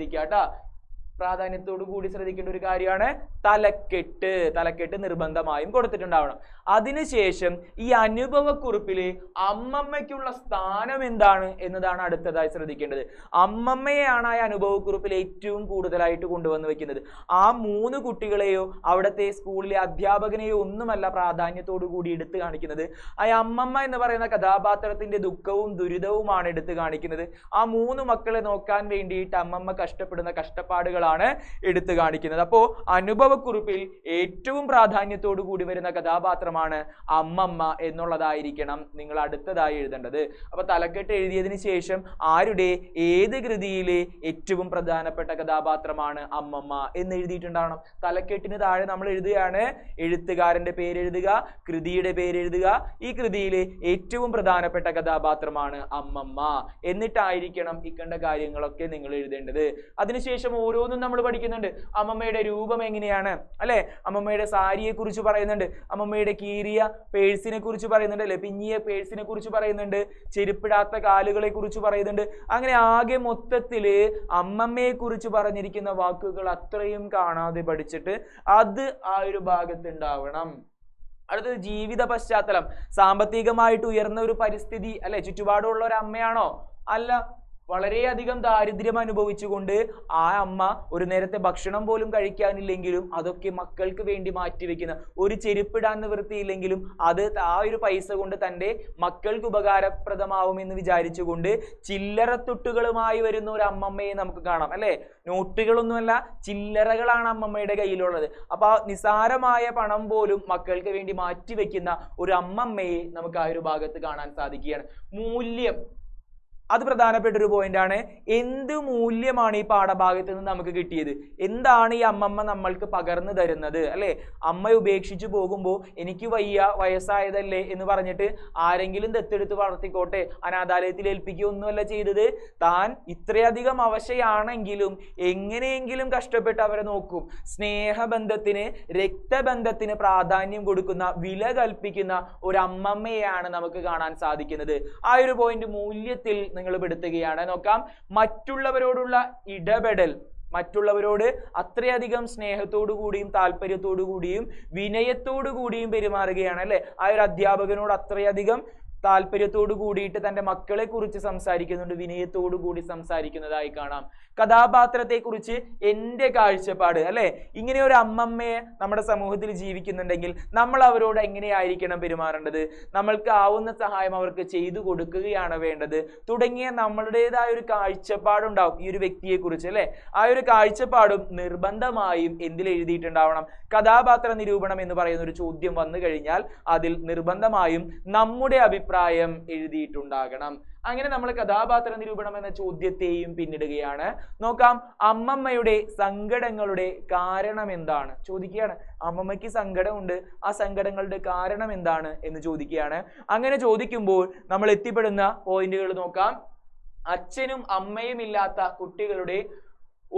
ഒരു കാര്യമാണ് തലക്കെട്ട് നിർബന്ധമായും കൊടുത്തിട്ടുണ്ടാവണം. അതിനുശേഷം ഈ അനുഭവക്കുറിപ്പില് അമ്മമ്മയ്ക്കുള്ള സ്ഥാനം എന്താണ് എന്നതാണ് അടുത്തതായി ശ്രദ്ധിക്കേണ്ടത്. അമ്മമ്മയെയാണ് ആ അനുഭവക്കുറിപ്പിൽ ഏറ്റവും കൂടുതലായിട്ട് കൊണ്ടുവന്ന് വെക്കുന്നത്. ആ 3 കുട്ടികളെയോ അവിടുത്തെ സ്കൂളിലെ അധ്യാപകനെയോ ഒന്നുമല്ല പ്രാധാന്യത്തോടു കൂടി എടുത്തു കാണിക്കുന്നത്. ആ അമ്മമ്മ എന്ന് പറയുന്ന കഥാപാത്രത്തിന്റെ ദുഃഖവും ദുരിതവുമാണ് എടുത്തു കാണിക്കുന്നത്. ആ 3 മക്കളെ നോക്കാൻ വേണ്ടിയിട്ട് അമ്മമ്മ കഷ്ടപ്പെടുന്ന കഷ്ടപ്പാടുകളാണ് എടുത്തു കാണിക്കുന്നത്. അപ്പോ അനുഭവക്കുറിപ്പിൽ ഏറ്റവും പ്രാധാന്യത്തോടു കൂടി വരുന്ന കഥാപാത്രമാണ് അമ്മമ്മ എന്നുള്ളതായിരിക്കണം നിങ്ങൾ അടുത്തതായി എഴുതേണ്ടത്. അപ്പൊ തലക്കെട്ട് എഴുതിയതിനു ശേഷം ആരുടെ ഏത് കൃതിയിലെ ഏറ്റവും പ്രധാനപ്പെട്ട കഥാപാത്രമാണ് അമ്മമ്മ എന്ന് എഴുതിയിട്ടുണ്ടാവണം. തലക്കെട്ടിന് താഴെ നമ്മൾ എഴുതുകയാണ് എഴുത്തുകാരന്റെ പേരെഴുതുക, കൃതിയുടെ പേരെഴുതുക. ഈ കൃതിയിലെ ഏറ്റവും പ്രധാനപ്പെട്ട കഥാപാത്രമാണ് അമ്മമ്മ എന്നിട്ടായിരിക്കണം ഇക്കണ്ട കാര്യങ്ങളൊക്കെ നിങ്ങൾ എഴുതേണ്ടത്. അതിനുശേഷം ഓരോന്നും നമ്മൾ പഠിക്കുന്നുണ്ട്. അമ്മമ്മയുടെ രൂപം എങ്ങനെയാണ്, അല്ലെ? അമ്മമ്മയുടെ സാരിയെ കുറിച്ച് പറയുന്നുണ്ട്, അമ്മമ്മയുടെ കീറിയ പേഴ്സിനെ കുറിച്ച് പറയുന്നുണ്ട്, അല്ലെ? പിഞ്ഞിയ പേഴ്സിനെ കുറിച്ച് പറയുന്നുണ്ട്, ചെരുപ്പിടാത്ത കാലുകളെ കുറിച്ച് പറയുന്നുണ്ട്. അങ്ങനെ ആകെ മൊത്തത്തില് അമ്മമ്മയെ കുറിച്ച് പറഞ്ഞിരിക്കുന്ന വാക്കുകൾ അത്രയും കാണാതെ പഠിച്ചിട്ട് അത് ആ ഒരു ഭാഗത്ത് ഉണ്ടാവണം. അടുത്തത് ജീവിത പശ്ചാത്തലം. സാമ്പത്തികമായിട്ട് ഉയർന്ന ഒരു പരിസ്ഥിതി, അല്ലെ? ചുറ്റുപാടുള്ള ഒരു അമ്മയാണോ? അല്ല. വളരെയധികം ദാരിദ്ര്യം അനുഭവിച്ചുകൊണ്ട് ആ അമ്മ ഒരു നേരത്തെ ഭക്ഷണം പോലും കഴിക്കാനില്ലെങ്കിലും അതൊക്കെ മക്കൾക്ക് വേണ്ടി മാറ്റിവെക്കുന്ന, ഒരു ചെരുപ്പിടാൻ നിവൃത്തിയില്ലെങ്കിലും അത് ആ ഒരു പൈസ കൊണ്ട് തൻ്റെ മക്കൾക്ക് ഉപകാരപ്രദമാവുമെന്ന് വിചാരിച്ചുകൊണ്ട് ചില്ലറത്തുട്ടുകളുമായി വരുന്ന ഒരു അമ്മമ്മയെ നമുക്ക് കാണാം അല്ലെ. നോട്ടുകളൊന്നുമല്ല, ചില്ലറകളാണ് അമ്മമ്മയുടെ കയ്യിലുള്ളത്. അപ്പൊ നിസാരമായ പണം പോലും മക്കൾക്ക് വേണ്ടി മാറ്റിവെക്കുന്ന ഒരു അമ്മമ്മയെ നമുക്ക് ആ ഒരു ഭാഗത്ത് കാണാൻ സാധിക്കുകയാണ്. മൂല്യം, അത് പ്രധാനപ്പെട്ട ഒരു പോയിന്റ് ആണ്. എന്ത് മൂല്യമാണ് ഈ പാഠഭാഗത്ത് നിന്ന് നമുക്ക് കിട്ടിയത്? എന്താണ് ഈ അമ്മമ്മ നമ്മൾക്ക് പകർന്നു തരുന്നത് അല്ലെ? അമ്മ ഉപേക്ഷിച്ചു പോകുമ്പോൾ എനിക്ക് വയസ്സായതല്ലേ എന്ന് പറഞ്ഞിട്ട് ആരെങ്കിലും ദത്തെടുത്ത് വളർത്തിക്കോട്ടെ, അനാഥാലയത്തിൽ ഏൽപ്പിക്കുകയൊന്നുമല്ല ചെയ്തത്. താൻ ഇത്രയധികം അവശയാണെങ്കിലും എങ്ങനെയെങ്കിലും കഷ്ടപ്പെട്ട് അവരെ നോക്കും. സ്നേഹബന്ധത്തിന്, രക്തബന്ധത്തിന് പ്രാധാന്യം കൊടുക്കുന്ന, വില കൽപ്പിക്കുന്ന ഒരു അമ്മമ്മയെയാണ് നമുക്ക് കാണാൻ സാധിക്കുന്നത്. ആ ഒരു പോയിന്റ് മൂല്യത്തിൽ നിങ്ങൾ പെടുത്തുകയാണ്. നോക്കാം, മറ്റുള്ളവരോടുള്ള ഇടപെടൽ, മറ്റുള്ളവരോട് അത്രയധികം സ്നേഹത്തോടു കൂടിയും താല്പര്യത്തോടു കൂടിയും വിനയത്തോടു കൂടിയും പെരുമാറുകയാണ് അല്ലെ. ആ ഒരു അധ്യാപകനോട് അത്രയധികം താല്പര്യത്തോടു കൂടിയിട്ട് തൻ്റെ മക്കളെ കുറിച്ച് സംസാരിക്കുന്നുണ്ട്, വിനയത്തോടു കൂടി സംസാരിക്കുന്നതായി കാണാം. കഥാപാത്രത്തെ കുറിച്ച് എൻ്റെ കാഴ്ചപ്പാട് അല്ലെ, ഇങ്ങനെ ഒരു അമ്മമ്മയെ നമ്മുടെ സമൂഹത്തിൽ ജീവിക്കുന്നുണ്ടെങ്കിൽ നമ്മൾ അവരോട് എങ്ങനെയായിരിക്കണം പെരുമാറേണ്ടത്, നമ്മൾക്ക് ആവുന്ന സഹായം അവർക്ക് ചെയ്തു കൊടുക്കുകയാണ് വേണ്ടത് തുടങ്ങിയ നമ്മളുടേതായ ഒരു കാഴ്ചപ്പാടുണ്ടാവും ഈ ഒരു വ്യക്തിയെ കുറിച്ച് അല്ലെ. ആ ഒരു കാഴ്ചപ്പാടും നിർബന്ധമായും എന്തിൽ എഴുതിയിട്ടുണ്ടാവണം? കഥാപാത്ര നിരൂപണം എന്ന് പറയുന്ന ഒരു ചോദ്യം വന്നു കഴിഞ്ഞാൽ അതിൽ നിർബന്ധമായും നമ്മുടെ അഭിപ്രായം എഴുതിയിട്ടുണ്ടാകണം. അങ്ങനെ നമ്മൾ കഥാപാത്ര നിരൂപണം എന്ന ചോദ്യത്തെയും പിന്നിടുകയാണ്. നോക്കാം, അമ്മമ്മയുടെ സങ്കടങ്ങളുടെ കാരണം എന്താണ് ചോദിക്കുകയാണ്. അമ്മമ്മയ്ക്ക് സങ്കടമുണ്ട്, ആ സങ്കടങ്ങളുടെ കാരണം എന്താണ് എന്ന് ചോദിക്കുകയാണ്. അങ്ങനെ ചോദിക്കുമ്പോൾ നമ്മൾ എത്തിപ്പെടുന്ന പോയിന്റുകൾ നോക്കാം. അച്ഛനും അമ്മയും ഇല്ലാത്ത കുട്ടികളുടെ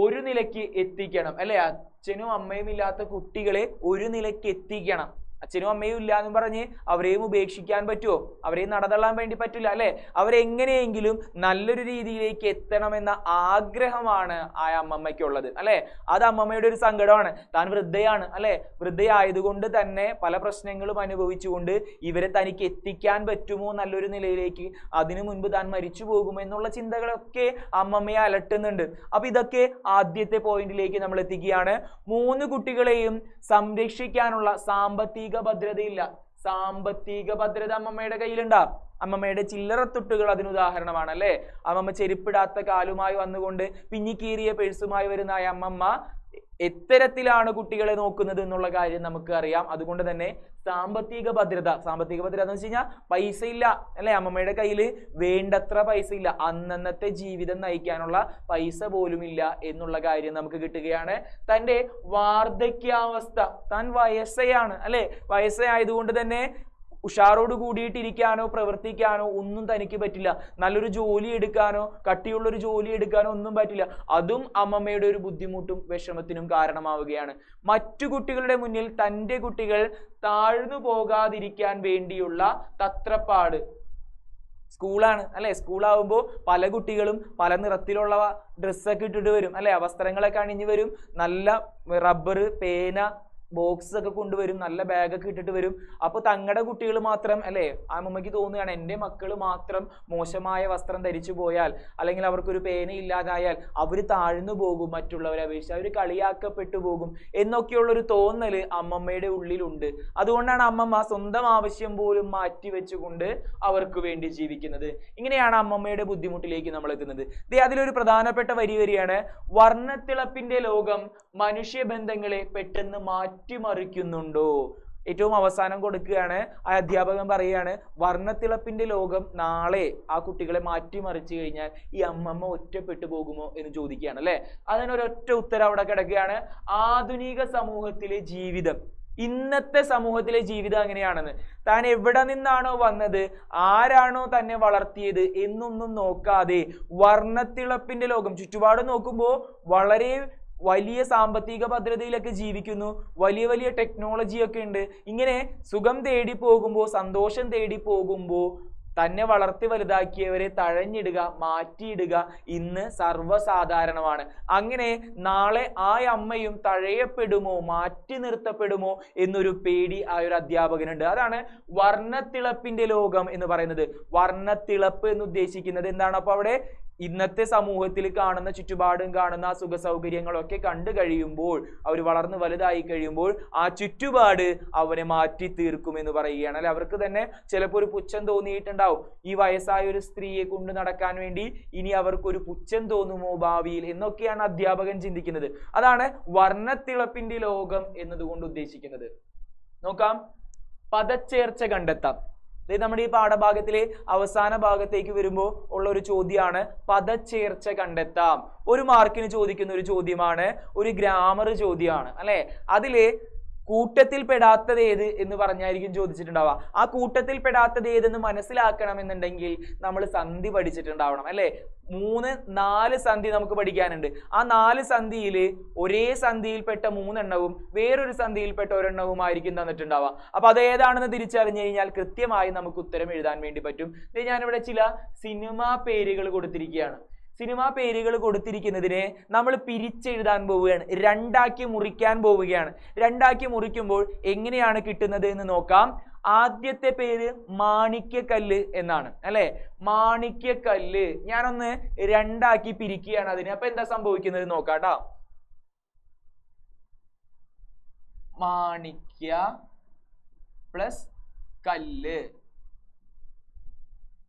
ഒരു നിലയ്ക്ക് എത്തിക്കണം അല്ലെ. അച്ഛനും അമ്മയും ഇല്ലാത്ത കുട്ടികളെ ഒരു നിലയ്ക്ക് എത്തിക്കണം. അച്ഛനും അമ്മയും ഇല്ല എന്ന് പറഞ്ഞ് അവരെയും ഉപേക്ഷിക്കാൻ പറ്റുമോ? അവരെയും നടതള്ളാൻ വേണ്ടി പറ്റില്ല അല്ലെ. അവരെങ്ങനെയെങ്കിലും നല്ലൊരു രീതിയിലേക്ക് എത്തണമെന്ന ആഗ്രഹമാണ് ആ അമ്മമ്മയ്ക്കുള്ളത് അല്ലെ. അത് അമ്മമ്മയുടെ ഒരു സങ്കടമാണ്. താൻ വൃദ്ധയാണ് അല്ലെ. വൃദ്ധയായതുകൊണ്ട് തന്നെ പല പ്രശ്നങ്ങളും അനുഭവിച്ചുകൊണ്ട് ഇവരെ തനിക്ക് എത്തിക്കാൻ പറ്റുമോ നല്ലൊരു നിലയിലേക്ക്, അതിനു മുൻപ് താൻ മരിച്ചു പോകുമോ എന്നുള്ള ചിന്തകളൊക്കെ അമ്മമ്മയെ അലട്ടുന്നുണ്ട്. അപ്പൊ ഇതൊക്കെ ആദ്യത്തെ പോയിന്റിലേക്ക് നമ്മൾ എത്തിക്കുകയാണ്. 3 കുട്ടികളെയും സംരക്ഷിക്കാനുള്ള സാമ്പത്തിക ഭദ്രതയില്ല. സാമ്പത്തിക ഭദ്രത അമ്മമ്മയുടെ കയ്യിലുണ്ടാ? അമ്മമ്മയുടെ ചില്ലറത്തുട്ടുകൾ അതിന് ഉദാഹരണമാണ് അല്ലെ. അമ്മമ്മ ചെരുപ്പിടാത്ത കാലുമായി വന്നുകൊണ്ട് പിന്നിക്കീറിയ പേഴ്സുമായി വരുന്ന ആ അമ്മമ്മ എത്തരത്തിലാണ് കുട്ടികളെ നോക്കുന്നത് എന്നുള്ള കാര്യം നമുക്ക് അറിയാം. അതുകൊണ്ട് തന്നെ സാമ്പത്തിക ഭദ്രത എന്ന് വെച്ച് കഴിഞ്ഞാൽ പൈസ ഇല്ല അല്ലെ. അമ്മമ്മയുടെ കയ്യിൽ വേണ്ടത്ര പൈസ ഇല്ല, അന്നന്നത്തെ ജീവിതം നയിക്കാനുള്ള പൈസ പോലും ഇല്ല എന്നുള്ള കാര്യം നമുക്ക് കിട്ടുകയാണ്. തൻ്റെ വാർദ്ധക്യാവസ്ഥ, താൻ വയസ്സയാണ് അല്ലെ. വയസ്സായതുകൊണ്ട് തന്നെ ഉഷാറോട് കൂടിയിട്ടിരിക്കാനോ പ്രവർത്തിക്കാനോ ഒന്നും തനിക്ക് പറ്റില്ല. നല്ലൊരു ജോലി എടുക്കാനോ കട്ടിയുള്ളൊരു ജോലി എടുക്കാനോ ഒന്നും പറ്റില്ല. അതും അമ്മമ്മയുടെ ഒരു ബുദ്ധിമുട്ടും വിഷമത്തിനും കാരണമാവുകയാണ്. മറ്റു കുട്ടികളുടെ മുന്നിൽ തൻ്റെ കുട്ടികൾ താഴ്ന്നു പോകാതിരിക്കാൻ വേണ്ടിയുള്ള തത്രപ്പാട്. സ്കൂളാണ് അല്ലെ. സ്കൂളാവുമ്പോൾ പല കുട്ടികളും പല നിറത്തിലുള്ള ഡ്രസ്സൊക്കെ ഇട്ടിട്ട് വരും അല്ലെ. വസ്ത്രങ്ങളൊക്കെ അണിഞ്ഞു വരും, നല്ല റബ്ബർ, പേന, ബോക്സ് ഒക്കെ കൊണ്ടുവരും, നല്ല ബാഗൊക്കെ ഇട്ടിട്ട് വരും. അപ്പൊ തങ്ങളുടെ കുട്ടികൾ മാത്രം അല്ലെ, ആ അമ്മമ്മയ്ക്ക് തോന്നുകയാണ് എൻ്റെ മക്കൾ മാത്രം മോശമായ വസ്ത്രം ധരിച്ചു പോയാൽ അല്ലെങ്കിൽ അവർക്കൊരു പേന ഇല്ലാതായാൽ അവർ താഴ്ന്നു പോകും, മറ്റുള്ളവരെ അപേക്ഷിച്ച് അവർ കളിയാക്കപ്പെട്ടു പോകും എന്നൊക്കെയുള്ളൊരു തോന്നല് അമ്മമ്മയുടെ ഉള്ളിലുണ്ട്. അതുകൊണ്ടാണ് അമ്മമ്മ സ്വന്തം ആവശ്യം പോലും മാറ്റി വെച്ചുകൊണ്ട് അവർക്ക് വേണ്ടി ജീവിക്കുന്നത്. ഇങ്ങനെയാണ് അമ്മമ്മയുടെ ബുദ്ധിമുട്ടിലേക്ക് നമ്മൾ എത്തുന്നത്. അതിലൊരു പ്രധാനപ്പെട്ട വരിയാണ്, വർണ്ണത്തിളപ്പിന്റെ ലോകം മനുഷ്യബന്ധങ്ങളെ പെട്ടെന്ന് മാറ്റിമറിക്കുന്നുണ്ടോ? ഏറ്റവും അവസാനം കൊടുക്കുകയാണ്. ആ അധ്യാപകൻ പറയുകയാണ്, വർണ്ണത്തിളപ്പിന്റെ ലോകം നാളെ ആ കുട്ടികളെ മാറ്റിമറിച്ചു കഴിഞ്ഞാൽ ഈ അമ്മമ്മ ഒറ്റപ്പെട്ടു പോകുമോ എന്ന് ചോദിക്കുകയാണ് അല്ലെ. അതിനൊരൊറ്റ ഉത്തരം അവിടെ കിടക്കുകയാണ്. ആധുനിക സമൂഹത്തിലെ ജീവിതം, ഇന്നത്തെ സമൂഹത്തിലെ ജീവിതം എങ്ങനെയാണെന്ന്, താൻ എവിടെ നിന്നാണോ വന്നത്, ആരാണോ തന്നെ വളർത്തിയത് എന്നൊന്നും നോക്കാതെ വർണ്ണത്തിളപ്പിന്റെ ലോകം, ചുറ്റുപാട് നോക്കുമ്പോൾ വളരെ വലിയ സാമ്പത്തിക ഭദ്രതയിലൊക്കെ ജീവിക്കുന്നു, വലിയ വലിയ ടെക്നോളജിയൊക്കെ ഉണ്ട്. ഇങ്ങനെ സുഖം തേടി പോകുമ്പോൾ, സന്തോഷം തേടി പോകുമ്പോൾ തന്നെ വളർത്തി വലുതാക്കിയവരെ തഴഞ്ഞിടുക, മാറ്റിയിടുക ഇന്ന് സർവ്വസാധാരണമാണ്. അങ്ങനെ നാളെ ആ അമ്മയും തഴയപ്പെടുമോ, മാറ്റി നിർത്തപ്പെടുമോ എന്നൊരു പേടി ആ ഒരു അധ്യാപകനുണ്ട്. അതാണ് വർണ്ണത്തിളപ്പിന്റെ ലോകം എന്ന് പറയുന്നത്. വർണ്ണത്തിളപ്പ് എന്ന് ഉദ്ദേശിക്കുന്നത് എന്താണ്? അപ്പൊ അവിടെ ഇന്നത്തെ സമൂഹത്തിൽ കാണുന്ന ചുറ്റുപാടും കാണുന്ന ആ സുഖ സൗകര്യങ്ങളൊക്കെ കണ്ടു കഴിയുമ്പോൾ, അവർ വളർന്ന് വലുതായി കഴിയുമ്പോൾ ആ ചുറ്റുപാട് അവനെ മാറ്റി തീർക്കുമെന്ന് പറയുകയാണ്. അല്ലെ, അവർക്ക് തന്നെ ചിലപ്പോൾ ഒരു പുച്ഛം തോന്നിയിട്ടുണ്ടാവും. ഈ വയസ്സായ ഒരു സ്ത്രീയെ കൊണ്ട് നടക്കാൻ വേണ്ടി ഇനി അവർക്കൊരു പുച്ഛം തോന്നുമോ ഭാവിയിൽ എന്നൊക്കെയാണ് അധ്യാപകൻ ചിന്തിക്കുന്നത്. അതാണ് വർണ്ണത്തിളപ്പിന്റെ ലോകം എന്നതുകൊണ്ട് ഉദ്ദേശിക്കുന്നത്. നോക്കാം, പദച്ചേർച്ച കണ്ടെത്താം. നമ്മുടെ ഈ പാഠഭാഗത്തിലെ അവസാന ഭാഗത്തേക്ക് വരുമ്പോൾ ഉള്ള ഒരു ചോദ്യമാണ് പദച്ചേർച്ച കണ്ടെത്താം. 1 മാർക്കിന് ചോദിക്കുന്ന ഒരു ചോദ്യമാണ്, ഒരു ഗ്രാമർ ചോദ്യമാണ് അല്ലെ. അതില് കൂട്ടത്തിൽ പെടാത്തത് ഏത് എന്ന് പറഞ്ഞായിരിക്കും ചോദിച്ചിട്ടുണ്ടാവുക. ആ കൂട്ടത്തിൽ പെടാത്തത് ഏതെന്ന് മനസ്സിലാക്കണമെന്നുണ്ടെങ്കിൽ നമ്മൾ സന്ധി പഠിച്ചിട്ടുണ്ടാവണം അല്ലെ. 3-4 സന്ധി നമുക്ക് പഠിക്കാനുണ്ട്. ആ 4 സന്ധിയിൽ ഒരേ സന്ധിയിൽപ്പെട്ട 3 എണ്ണവും വേറൊരു സന്ധിയിൽപ്പെട്ട 1 എണ്ണവും ആയിരിക്കും തന്നിട്ടുണ്ടാവുക. അപ്പൊ അത് ഏതാണെന്ന് തിരിച്ചറിഞ്ഞു കഴിഞ്ഞാൽ കൃത്യമായി നമുക്ക് ഉത്തരം എഴുതാൻ വേണ്ടി പറ്റും. ഞാനിവിടെ ചില സിനിമാ പേരുകൾ കൊടുത്തിരിക്കുകയാണ്. സിനിമാ പേരുകൾ കൊടുത്തിരിക്കുന്നതിനെ നമ്മൾ പിരിച്ചെഴുതാൻ പോവുകയാണ്, 2ആക്കി മുറിക്കാൻ പോവുകയാണ്. 2ആക്കി മുറിക്കുമ്പോൾ എങ്ങനെയാണ് കിട്ടുന്നത് എന്ന് നോക്കാം. ആദ്യത്തെ പേര് മാണിക്യക്കല്ല് എന്നാണ് അല്ലെ. മാണിക്യക്കല്ല് ഞാനൊന്ന് 2ആക്കി പിരിക്കുകയാണ് അതിന്. അപ്പൊ എന്താ സംഭവിക്കുന്നത് നോക്കാട്ടോ. മാണിക്യ പ്ലസ് കല്ല്,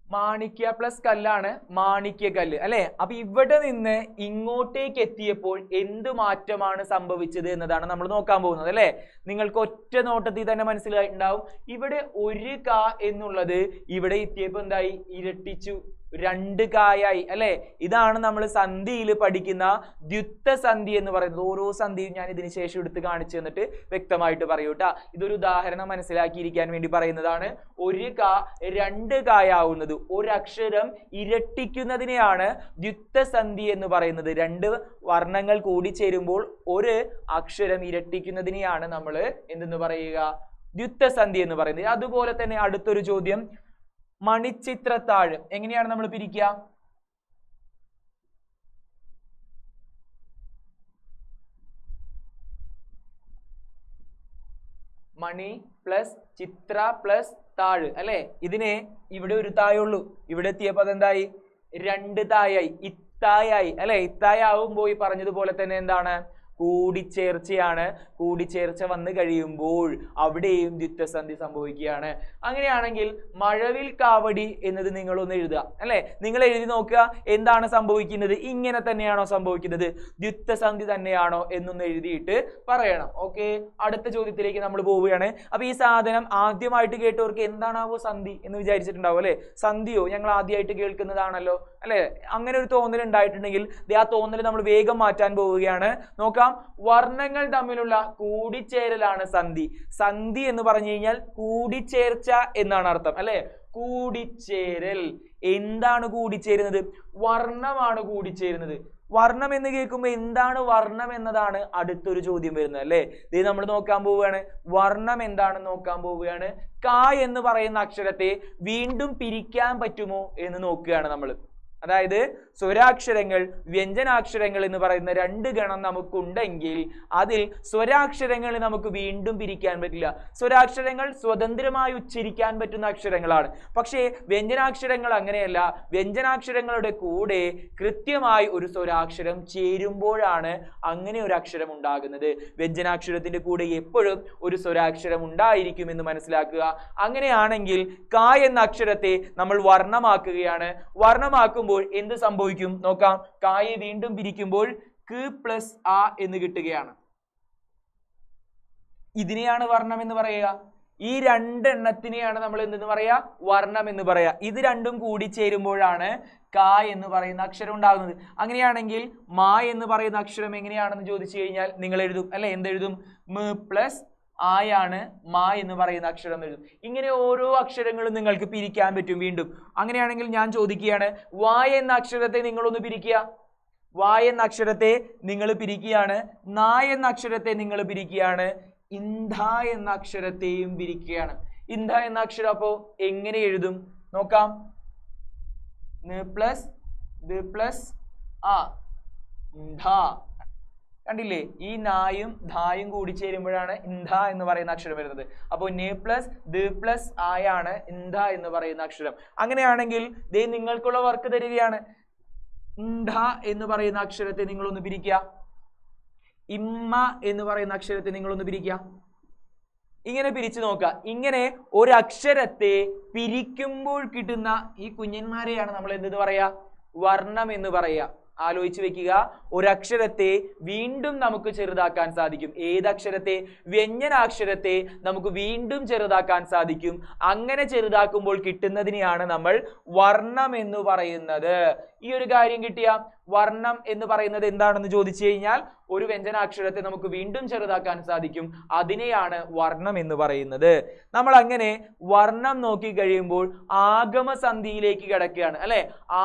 മാണിക്യ പ്ലസ് കല്ലാണ് മാണിക്യക്കല്ല് അല്ലെ. അപ്പൊ ഇവിടെ നിന്ന് ഇങ്ങോട്ടേക്ക് എത്തിയപ്പോൾ എന്ത് മാറ്റമാണ് സംഭവിച്ചത് എന്നതാണ് നമ്മൾ നോക്കാൻ പോകുന്നത് അല്ലെ. നിങ്ങൾക്ക് ഒറ്റ നോട്ടത്തിൽ തന്നെ മനസ്സിലായിട്ടുണ്ടാവും. ഇവിടെ 1 ക എന്നുള്ളത് ഇവിടെ എത്തിയപ്പോൾ എന്തായി, ഇരട്ടിച്ചു, 2 കായായി അല്ലെ. ഇതാണ് നമ്മൾ സന്ധിയിൽ പഠിക്കുന്ന ദ്യുത്തസന്ധി എന്ന് പറയുന്നത്. ഓരോ സന്ധിയും ഞാൻ ഇതിന് ശേഷം എടുത്ത് കാണിച്ചു തന്നിട്ട് വ്യക്തമായിട്ട് പറയൂ ട്ടാ. ഇതൊരു ഉദാഹരണം മനസ്സിലാക്കിയിരിക്കാൻ വേണ്ടി പറയുന്നതാണ്. 1 ക 2 കായാവുന്നത്, ഒരക്ഷരം ഇരട്ടിക്കുന്നതിനെയാണ് ദ്യുത്തസന്ധി എന്ന് പറയുന്നത്. 2 വർണ്ണങ്ങൾ കൂടി ചേരുമ്പോൾ ഒരു അക്ഷരം ഇരട്ടിക്കുന്നതിനെയാണ് നമ്മൾ എന്തെന്ന് പറയുക, ദ്യുത്തസന്ധി എന്ന് പറയുന്നത്. അതുപോലെ തന്നെ അടുത്തൊരു ചോദ്യം, മണിച്ചിത്രത്താഴ് എങ്ങനെയാണ് നമ്മൾ പിരിക്കുക? മണി പ്ലസ് ചിത്ര പ്ലസ് താഴ് അല്ലെ. ഇതിനെ ഇവിടെ ഒരു തായുള്ളൂ, ഇവിടെ എത്തിയപ്പോ അതെന്തായി, 2 തായായി, ഇത്തായായി അല്ലെ. ഇത്തായ ആവുമ്പോൾ ഈ പറഞ്ഞതുപോലെ തന്നെ എന്താണ്, കൂടിച്ചേർച്ചയാണ്. കൂടിച്ചേർച്ച വന്നു കഴിയുമ്പോൾ അവിടെയും ദ്വിത്വസന്ധി സംഭവിക്കുകയാണ്. അങ്ങനെയാണെങ്കിൽ മഴവിൽ കാവടി എന്നത് നിങ്ങളൊന്ന് എഴുതുക അല്ലെ. നിങ്ങൾ എഴുതി നോക്കുക, എന്താണ് സംഭവിക്കുന്നത്, ഇങ്ങനെ തന്നെയാണോ സംഭവിക്കുന്നത്, ദ്വിത്വസന്ധി തന്നെയാണോ എന്നൊന്ന് എഴുതിയിട്ട് പറയണം. ഓക്കെ, അടുത്ത ചോദ്യത്തിലേക്ക് നമ്മൾ പോവുകയാണ്. അപ്പൊ ഈ സാധനം ആദ്യമായിട്ട് കേട്ടവർക്ക് എന്താണാവോ സന്ധി എന്ന് വിചാരിച്ചിട്ടുണ്ടാവും അല്ലെ. സന്ധിയോ, ഞങ്ങൾ ആദ്യമായിട്ട് കേൾക്കുന്നതാണല്ലോ അല്ലെ. അങ്ങനെ ഒരു തോന്നൽ ഉണ്ടായിട്ടുണ്ടെങ്കിൽ ആ തോന്നൽ നമ്മൾ വേഗം മാറ്റാൻ പോവുകയാണ്. നോക്കാം, വർണ്ണങ്ങൾ തമ്മിലുള്ള കൂടിച്ചേരലാണ് സന്ധി. സന്ധി എന്ന് പറഞ്ഞു കഴിഞ്ഞാൽ കൂടിച്ചേർച്ച എന്നാണ് അർത്ഥം അല്ലെ. കൂടിച്ചേരൽ, എന്താണ് കൂടിച്ചേരുന്നത്, വർണ്ണമാണ് കൂടിച്ചേരുന്നത്. വർണ്ണം എന്ന് കേൾക്കുമ്പോൾ എന്താണ് വർണ്ണം എന്നതാണ് അടുത്തൊരു ചോദ്യം വരുന്നത് അല്ലെ. ഇത് നമ്മൾ നോക്കാൻ പോവുകയാണ്, വർണ്ണം എന്താണെന്ന് നോക്കാൻ പോവുകയാണ്. ക എന്ന് പറയുന്ന അക്ഷരത്തെ വീണ്ടും പിരിക്കാൻ പറ്റുമോ എന്ന് നോക്കുകയാണ് നമ്മൾ. അതായത് സ്വരാക്ഷരങ്ങൾ, വ്യഞ്ജനാക്ഷരങ്ങൾ എന്ന് പറയുന്ന 2 ഗണം നമുക്കുണ്ടെങ്കിൽ അതിൽ സ്വരാക്ഷരങ്ങൾ നമുക്ക് വീണ്ടും പിരിക്കാൻ പറ്റില്ല. സ്വരാക്ഷരങ്ങൾ സ്വതന്ത്രമായി ഉച്ചരിക്കാൻ പറ്റുന്ന അക്ഷരങ്ങളാണ്. പക്ഷേ വ്യഞ്ജനാക്ഷരങ്ങൾ അങ്ങനെയല്ല. വ്യഞ്ജനാക്ഷരങ്ങളുടെ കൂടെ കൃത്യമായി ഒരു സ്വരാക്ഷരം ചേരുമ്പോഴാണ് അങ്ങനെ ഒരു അക്ഷരം ഉണ്ടാകുന്നത്. വ്യഞ്ജനാക്ഷരത്തിന്റെ കൂടെ എപ്പോഴും ഒരു സ്വരാക്ഷരം ഉണ്ടായിരിക്കുമെന്ന് മനസ്സിലാക്കുക. അങ്ങനെയാണെങ്കിൽ ക എന്ന അക്ഷരത്തെ നമ്മൾ വർണ്ണമാക്കുകയാണ്. വർണ്ണമാക്കുമ്പോൾ എന്ത് സംഭവിക്കും നോക്കാം. കായെ വീണ്ടും പിരിക്കുമ്പോൾ ക പ്ലസ് ആ എന്ന് കിട്ടുകയാണ്. ഇതിനെയാണ് വർണ്ണം എന്ന് പറയുക. ഈ 2 എണ്ണത്തിനെയാണ് നമ്മൾ എന്തെന്ന് പറയാ, വർണ്ണം എന്ന് പറയാ. ഇത് രണ്ടും കൂടി ചേരുമ്പോഴാണ് ക എന്ന് പറയുന്ന അക്ഷരം ഉണ്ടാകുന്നത്. അങ്ങനെയാണെങ്കിൽ മാ എന്ന് പറയുന്ന അക്ഷരം എങ്ങനെയാണെന്ന് ചോദിച്ചു കഴിഞ്ഞാൽ നിങ്ങൾ എഴുതും അല്ലെ. എന്തെഴുതും, മ പ്ലസ് ആയാണ് മാ എന്ന് പറയുന്ന അക്ഷരം എഴുതും. ഇങ്ങനെ ഓരോ അക്ഷരങ്ങളും നിങ്ങൾക്ക് പിരിക്കാൻ പറ്റും വീണ്ടും. അങ്ങനെയാണെങ്കിൽ ഞാൻ ചോദിക്കുകയാണ്, വാ എന്ന അക്ഷരത്തെ നിങ്ങളൊന്ന് പിരിക്കുക. വാ എന്ന അക്ഷരത്തെ നിങ്ങൾ പിരിക്കുകയാണ്. നാ എന്ന അക്ഷരത്തെ നിങ്ങൾ പിരിക്കുകയാണ്. ഇന്ധ എന്ന അക്ഷരത്തെയും പിരിക്കുകയാണ്. ഇന്ധ എന്ന അക്ഷരം അപ്പോ എങ്ങനെ എഴുതും നോക്കാം. ന പ്ലസ് ദ പ്ലസ് ആ, ധ. കണ്ടില്ലേ, ഈ നായും ധായും കൂടി ചേരുമ്പോഴാണ് ഇന്ധ എന്ന് പറയുന്ന അക്ഷരം വരുന്നത്. അപ്പോൾ നെ പ്ലസ് ദ പ്ലസ് ആയാണ് ഇന്ധ എന്ന് പറയുന്ന അക്ഷരം. അങ്ങനെയാണെങ്കിൽ ദേ നിങ്ങൾക്കുള്ള വർക്ക് തരികയാണ്. ഢ എന്ന് പറയുന്ന അക്ഷരത്തെ നിങ്ങളൊന്ന് പിരിക്കുക. ഇമ്മ എന്ന് പറയുന്ന അക്ഷരത്തെ നിങ്ങളൊന്ന് പിരിക്കുക. ഇങ്ങനെ പിരിച്ചു നോക്കുക. ഇങ്ങനെ ഒരു അക്ഷരത്തെ പിരിക്കുമ്പോൾ കിട്ടുന്ന ഈ കുഞ്ഞന്മാരെയാണ് നമ്മൾ എന്ത് പറയാ? വർണ്ണം എന്ന് പറയാ. ആലോചിച്ച് വെക്കുക. ഒരക്ഷരത്തെ വീണ്ടും നമുക്ക് ചെറുതാക്കാൻ സാധിക്കും. ഏതക്ഷരത്തെ? വ്യഞ്ജനാക്ഷരത്തെ നമുക്ക് വീണ്ടും ചെറുതാക്കാൻ സാധിക്കും. അങ്ങനെ ചെറുതാക്കുമ്പോൾ കിട്ടുന്നതിനെയാണ് നമ്മൾ വർണ്ണം എന്ന് പറയുന്നത്. ഈ ഒരു കാര്യം കിട്ടിയ വർണ്ണം എന്ന് പറയുന്നത് എന്താണെന്ന് ചോദിച്ചു കഴിഞ്ഞാൽ ഒരു വ്യഞ്ജനാക്ഷരത്തെ നമുക്ക് വീണ്ടും ചെറുതാക്കാൻ സാധിക്കും. അതിനെയാണ് വർണ്ണം എന്ന് പറയുന്നത്. നമ്മൾ അങ്ങനെ വർണ്ണം നോക്കി കഴിയുമ്പോൾ ആഗമസന്ധിയിലേക്ക് കിടക്കുകയാണ് അല്ലെ.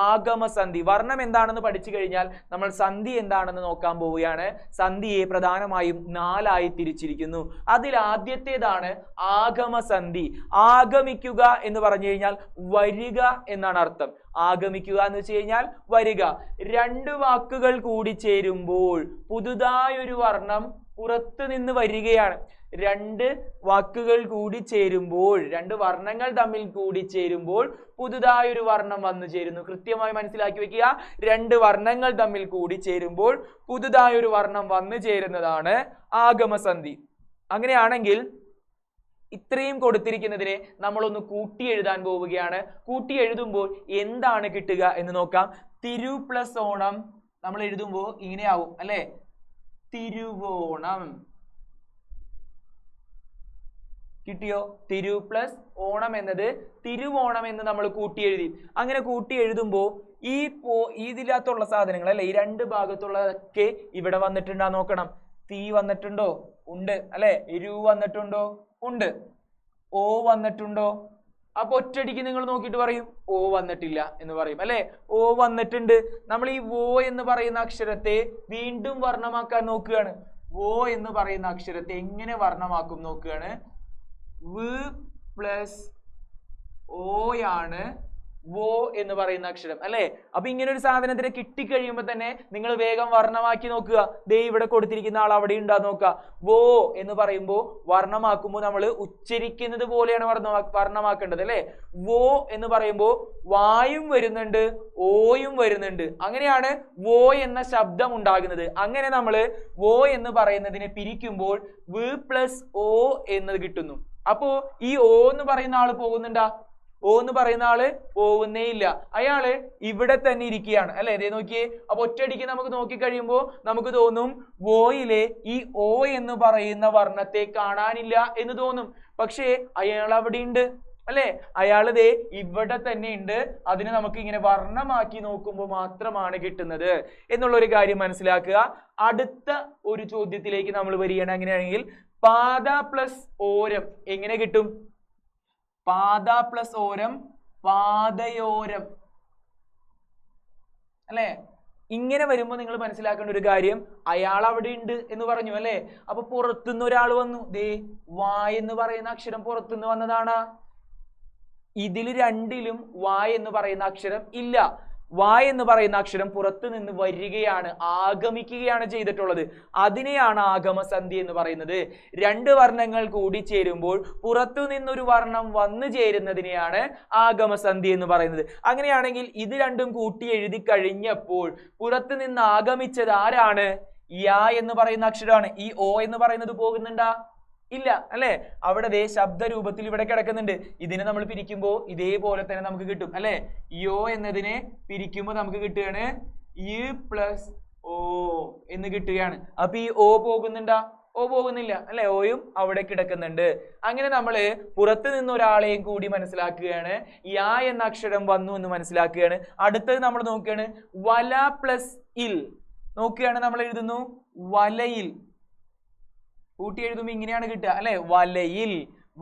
ആഗമസന്ധി. വർണ്ണം എന്താണെന്ന് പഠിച്ചു കഴിഞ്ഞാൽ നമ്മൾ സന്ധി എന്താണെന്ന് നോക്കാൻ പോവുകയാണ്. സന്ധിയെ പ്രധാനമായും 4ആയി തിരിച്ചിരിക്കുന്നു. അതിൽ ആദ്യത്തേതാണ് ആഗമസന്ധി. ആഗമിക്കുക എന്ന് പറഞ്ഞു കഴിഞ്ഞാൽ വരിക എന്നാണ് അർത്ഥം. ആഗമിക്കുക എന്ന് വെച്ച് കഴിഞ്ഞാൽ വരിക. രണ്ട് വാക്കുകൾ കൂടി ചേരുമ്പോൾ പുതുതായൊരു വർണ്ണം പുറത്തു നിന്ന് വരികയാണ്. രണ്ട് വാക്കുകൾ കൂടി ചേരുമ്പോൾ, രണ്ട് വർണ്ണങ്ങൾ തമ്മിൽ കൂടി ചേരുമ്പോൾ പുതുതായൊരു വർണ്ണം വന്നു ചേരുന്നു. കൃത്യമായി മനസ്സിലാക്കി വെക്കുക. രണ്ട് വർണ്ണങ്ങൾ തമ്മിൽ കൂടി ചേരുമ്പോൾ പുതുതായൊരു വർണ്ണം വന്നു ചേരുന്നതാണ് ആഗമസന്ധി. അങ്ങനെയാണെങ്കിൽ ഇത്രയും കൊടുത്തിരിക്കുന്നതിനെ നമ്മളൊന്ന് കൂട്ടി എഴുതാൻ പോവുകയാണ്. കൂട്ടി എഴുതുമ്പോൾ എന്താണ് കിട്ടുക എന്ന് നോക്കാം. തിരു പ്ലസ് ഓണം നമ്മൾ എഴുതുമ്പോൾ ഇങ്ങനെയാവും അല്ലെ. തിരുവോണം കിട്ടിയോ? തിരു പ്ലസ് ഓണം എന്നത് തിരുവോണം എന്ന് നമ്മൾ കൂട്ടി എഴുതി. അങ്ങനെ കൂട്ടി എഴുതുമ്പോൾ ഇതിനകത്തുള്ള സാധനങ്ങൾ അല്ലെ, ഈ രണ്ട് ഭാഗത്തുള്ളതൊക്കെ ഇവിടെ വന്നിട്ടുണ്ടോ നോക്കണം. തീ വന്നിട്ടുണ്ടോ? ഉണ്ട് അല്ലെ. രു വന്നിട്ടുണ്ടോ? ഉണ്ട്. ഓ വന്നിട്ടുണ്ടോ? അപ്പൊ ഒറ്റയടിക്ക് നിങ്ങൾ നോക്കിയിട്ട് പറയും ഓ വന്നിട്ടില്ല എന്ന് പറയും അല്ലെ. ഓ വന്നിട്ടുണ്ട്. നമ്മൾ ഈ ഓ എന്ന് പറയുന്ന അക്ഷരത്തെ വീണ്ടും വർണ്ണമാക്കാൻ നോക്കുകയാണ്. ഓ എന്ന് പറയുന്ന അക്ഷരത്തെ എങ്ങനെ വർണ്ണമാക്കും നോക്കുകയാണ്. വ് പ്ലസ് ഓയാണ് വോ എന്ന് പറയുന്ന അക്ഷരം അല്ലെ. അപ്പൊ ഇങ്ങനെ ഒരു സാധനത്തിനെ കിട്ടിക്കഴിയുമ്പോൾ തന്നെ നിങ്ങൾ വേഗം വർണ്ണമാക്കി നോക്കുക. ദേ ഇവിടെ കൊടുത്തിരിക്കുന്ന ആൾ അവിടെ ഉണ്ടാ നോക്കുക. വോ എന്ന് പറയുമ്പോൾ വർണ്ണമാക്കുമ്പോൾ നമ്മൾ ഉച്ചരിക്കുന്നത് പോലെയാണ് വർണ്ണമാക്കേണ്ടത് അല്ലെ. വോ എന്ന് പറയുമ്പോൾ വായും വരുന്നുണ്ട് ഓയും വരുന്നുണ്ട്. അങ്ങനെയാണ് വോ എന്ന ശബ്ദം ഉണ്ടാകുന്നത്. അങ്ങനെ നമ്മൾ വോ എന്ന് പറയുന്നതിനെ പിരിക്കുമ്പോൾ വ് പ്ലസ് ഓ എന്ന് കിട്ടുന്നു. അപ്പോ ഈ ഓ എന്ന് പറയുന്ന ആള് പോകുന്നുണ്ടാ? ഓ എന്ന് പറയുന്ന ആള് പോകുന്നേ ഇല്ല. അയാള് ഇവിടെ തന്നെ ഇരിക്കുകയാണ് അല്ലെ. ഇതേ നോക്കിയേ. അപ്പൊ ഒറ്റയടിക്ക് നമുക്ക് നോക്കി കഴിയുമ്പോൾ നമുക്ക് തോന്നും വോയിലെ ഈ ഓ എന്ന് പറയുന്ന വർണ്ണത്തെ കാണാനില്ല എന്ന് തോന്നും. പക്ഷേ അയാൾ അവിടെ ഉണ്ട് അല്ലെ. അയാൾ ദേ ഇവിടെ തന്നെ ഉണ്ട്. അതിനെ നമുക്ക് ഇങ്ങനെ വർണ്ണമാക്കി നോക്കുമ്പോൾ മാത്രമാണ് കിട്ടുന്നത് എന്നുള്ള ഒരു കാര്യം മനസ്സിലാക്കുക. അടുത്ത ഒരു ചോദ്യത്തിലേക്ക് നമ്മൾ വരികയാണ്. അങ്ങനെയാണെങ്കിൽ പാദ പ്ലസ് ഓരം എങ്ങനെ കിട്ടും? പാദ പ്ലസ് ഓരം പാദയോരം അല്ലെ. ഇങ്ങനെ വരുമ്പോൾ നിങ്ങൾ മനസ്സിലാക്കേണ്ട ഒരു കാര്യം, അയാൾ അവിടെ ഉണ്ട് എന്ന് പറഞ്ഞു അല്ലെ. അപ്പൊ പുറത്തുനിന്ന് ഒരാൾ വന്നു. ദേ വാ എന്ന് പറയുന്ന അക്ഷരം പുറത്തുനിന്ന് വന്നതാണ്. ഇതിൽ രണ്ടിലും വാ എന്ന് പറയുന്ന അക്ഷരം ഇല്ല. വാ എന്ന് പറയുന്ന അക്ഷരം പുറത്തു നിന്ന് വരികയാണ്, ആഗമിക്കുകയാണ് ചെയ്തിട്ടുള്ളത്. അതിനെയാണ് ആഗമസന്ധി എന്ന് പറയുന്നത്. രണ്ട് വർണ്ണങ്ങൾ കൂടി ചേരുമ്പോൾ പുറത്തു നിന്നൊരു വർണ്ണം വന്നു ചേരുന്നതിനെയാണ് ആഗമസന്ധി എന്ന് പറയുന്നത്. അങ്ങനെയാണെങ്കിൽ ഇത് രണ്ടും കൂട്ടി എഴുതി കഴിഞ്ഞപ്പോൾ പുറത്തു നിന്ന് ആഗമിച്ചത് ആരാണ്? യാ എന്ന് പറയുന്ന അക്ഷരമാണ്. ഈ ഓ എന്ന് പറയുന്നത് പോകുന്നുണ്ടാ? ഇല്ല അല്ലെ. അവിടെ ദേ ശബ്ദ രൂപത്തിൽ ഇവിടെ കിടക്കുന്നുണ്ട്. ഇതിനെ നമ്മൾ പിരിക്കുമ്പോൾ ഇതേപോലെ തന്നെ നമുക്ക് കിട്ടും അല്ലെ. യോ എന്നതിനെ പിരിക്കുമ്പോൾ നമുക്ക് കിട്ടുകയാണ് യു പ്ലസ് ഓ എന്ന് കിട്ടുകയാണ്. അപ്പൊ ഈ ഓ പോകുന്നുണ്ടാ? ഓ പോകുന്നില്ല അല്ലെ. ഓയും അവിടെ കിടക്കുന്നുണ്ട്. അങ്ങനെ നമ്മൾ പുറത്തു നിന്ന് ഒരാളെയും കൂടി മനസ്സിലാക്കുകയാണ്. യാ എന്ന അക്ഷരം വന്നു എന്ന് മനസ്സിലാക്കുകയാണ്. അടുത്തത് നമ്മൾ നോക്കുകയാണ് വല പ്ലസ് ഇൽ. നോക്കുകയാണ്, നമ്മൾ എഴുതുന്നു വലയിൽ. കൂട്ടി എഴുതുമ്പോൾ ഇങ്ങനെയാണ് കിട്ടുക അല്ലെ. വലയിൽ.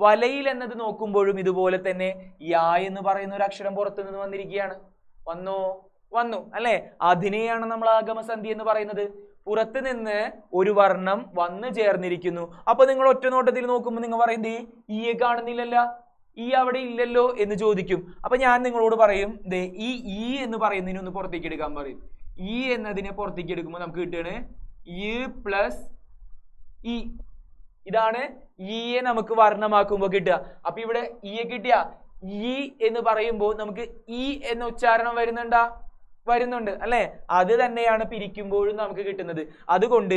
വലയിൽ എന്നത് നോക്കുമ്പോഴും ഇതുപോലെ തന്നെ യാ എന്ന് പറയുന്ന ഒരു അക്ഷരം പുറത്തു നിന്ന് വന്നിരിക്കുകയാണ്. വന്നു അല്ലെ. അതിനെയാണ് നമ്മൾ ആഗമസന്ധി എന്ന് പറയുന്നത്. പുറത്തു നിന്ന് ഒരു വർണ്ണം വന്നു ചേർന്നിരിക്കുന്നു. അപ്പൊ നിങ്ങൾ ഒറ്റ നോട്ടത്തിൽ നോക്കുമ്പോൾ നിങ്ങൾ പറയുന്നത് ഈയെ കാണുന്നില്ലല്ല, ഈ അവിടെ ഇല്ലല്ലോ എന്ന് ചോദിക്കും. അപ്പൊ ഞാൻ നിങ്ങളോട് പറയും ദേ ഈ എന്ന് പറയുന്നതിന് ഒന്ന് പുറത്തേക്ക് എടുക്കാൻ പറയും. ഈ എന്നതിനെ പുറത്തേക്ക് എടുക്കുമ്പോൾ നമുക്ക് കിട്ടുകയാണ് യു പ്ലസ് ഇ. ഇതാണ് ഈയെ നമുക്ക് വർണ്ണമാക്കുമ്പോൾ കിട്ടുക. അപ്പൊ ഇവിടെ ഈയെ കിട്ടിയ ഈ എന്ന് പറയുമ്പോൾ നമുക്ക് ഈ എന്ന ഉച്ചാരണം വരുന്നുണ്ടാ? വരുന്നുണ്ട് അല്ലെ? അത് തന്നെയാണ് പിരിക്കുമ്പോഴും നമുക്ക് കിട്ടുന്നത്. അതുകൊണ്ട്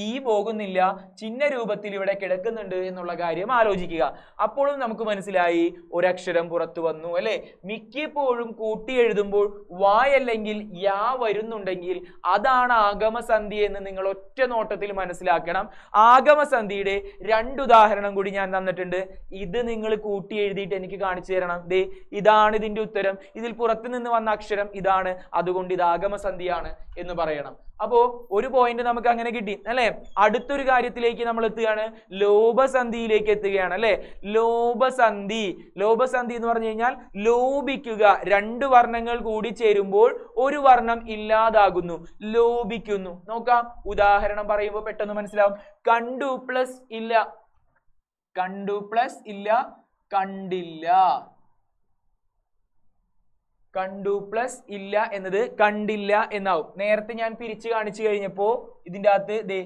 ഈ പോകുന്നില്ല, ചിഹ്ന രൂപത്തിൽ ഇവിടെ കിടക്കുന്നുണ്ട് എന്നുള്ള കാര്യം ആലോചിക്കുക. അപ്പോഴും നമുക്ക് മനസ്സിലായി ഒരക്ഷരം പുറത്തു വന്നു അല്ലെ? മിക്കപ്പോഴും കൂട്ടി എഴുതുമ്പോൾ വായ് അല്ലെങ്കിൽ യാ വരുന്നുണ്ടെങ്കിൽ അതാണ് ആഗമസന്ധി എന്ന് നിങ്ങൾ ഒറ്റ നോട്ടത്തിൽ മനസ്സിലാക്കണം. ആഗമസന്ധിയുടെ 2 ഉദാഹരണം കൂടി ഞാൻ തന്നിട്ടുണ്ട്. ഇത് നിങ്ങൾ കൂട്ടി എഴുതിയിട്ട് എനിക്ക് കാണിച്ചു തരണം. ദേ ഇതാണ് ഇതിന്റെ ഉത്തരം. ഇതിൽ പുറത്തു നിന്ന് വന്ന അക്ഷരം ഇതാണ്, അതുകൊണ്ട് ഇത് ആഗമസന്ധിയാണ് എന്ന് പറയണം. അപ്പോ ഒരു പോയിന്റ് നമുക്ക് അങ്ങനെ കിട്ടി അല്ലെ? അടുത്തൊരു കാര്യത്തിലേക്ക് നമ്മൾ എത്തുകയാണ്, ലോഭസന്ധിയിലേക്ക് എത്തുകയാണ് അല്ലെ? ലോഭസന്ധി എന്ന് പറഞ്ഞു കഴിഞ്ഞാൽ ലോപിക്കുക. 2 വർണ്ണങ്ങൾ കൂടി ചേരുമ്പോൾ ഒരു വർണ്ണം ഇല്ലാതാകുന്നു, ലോപിക്കുന്നു. നോക്കാം, ഉദാഹരണം പറയുമ്പോൾ പെട്ടെന്ന് മനസ്സിലാവും. കണ്ടു പ്ലസ് ഇല്ല, കണ്ടു പ്ലസ് ഇല്ല, കണ്ടില്ല. കണ്ടു പ്ലസ് ഇല്ല എന്നത് കണ്ടില്ല എന്നാവും. നേരത്തെ ഞാൻ പിരിച്ചു കാണിച്ചു കഴിഞ്ഞപ്പോ ഇതിന്റെ അകത്ത് ദേ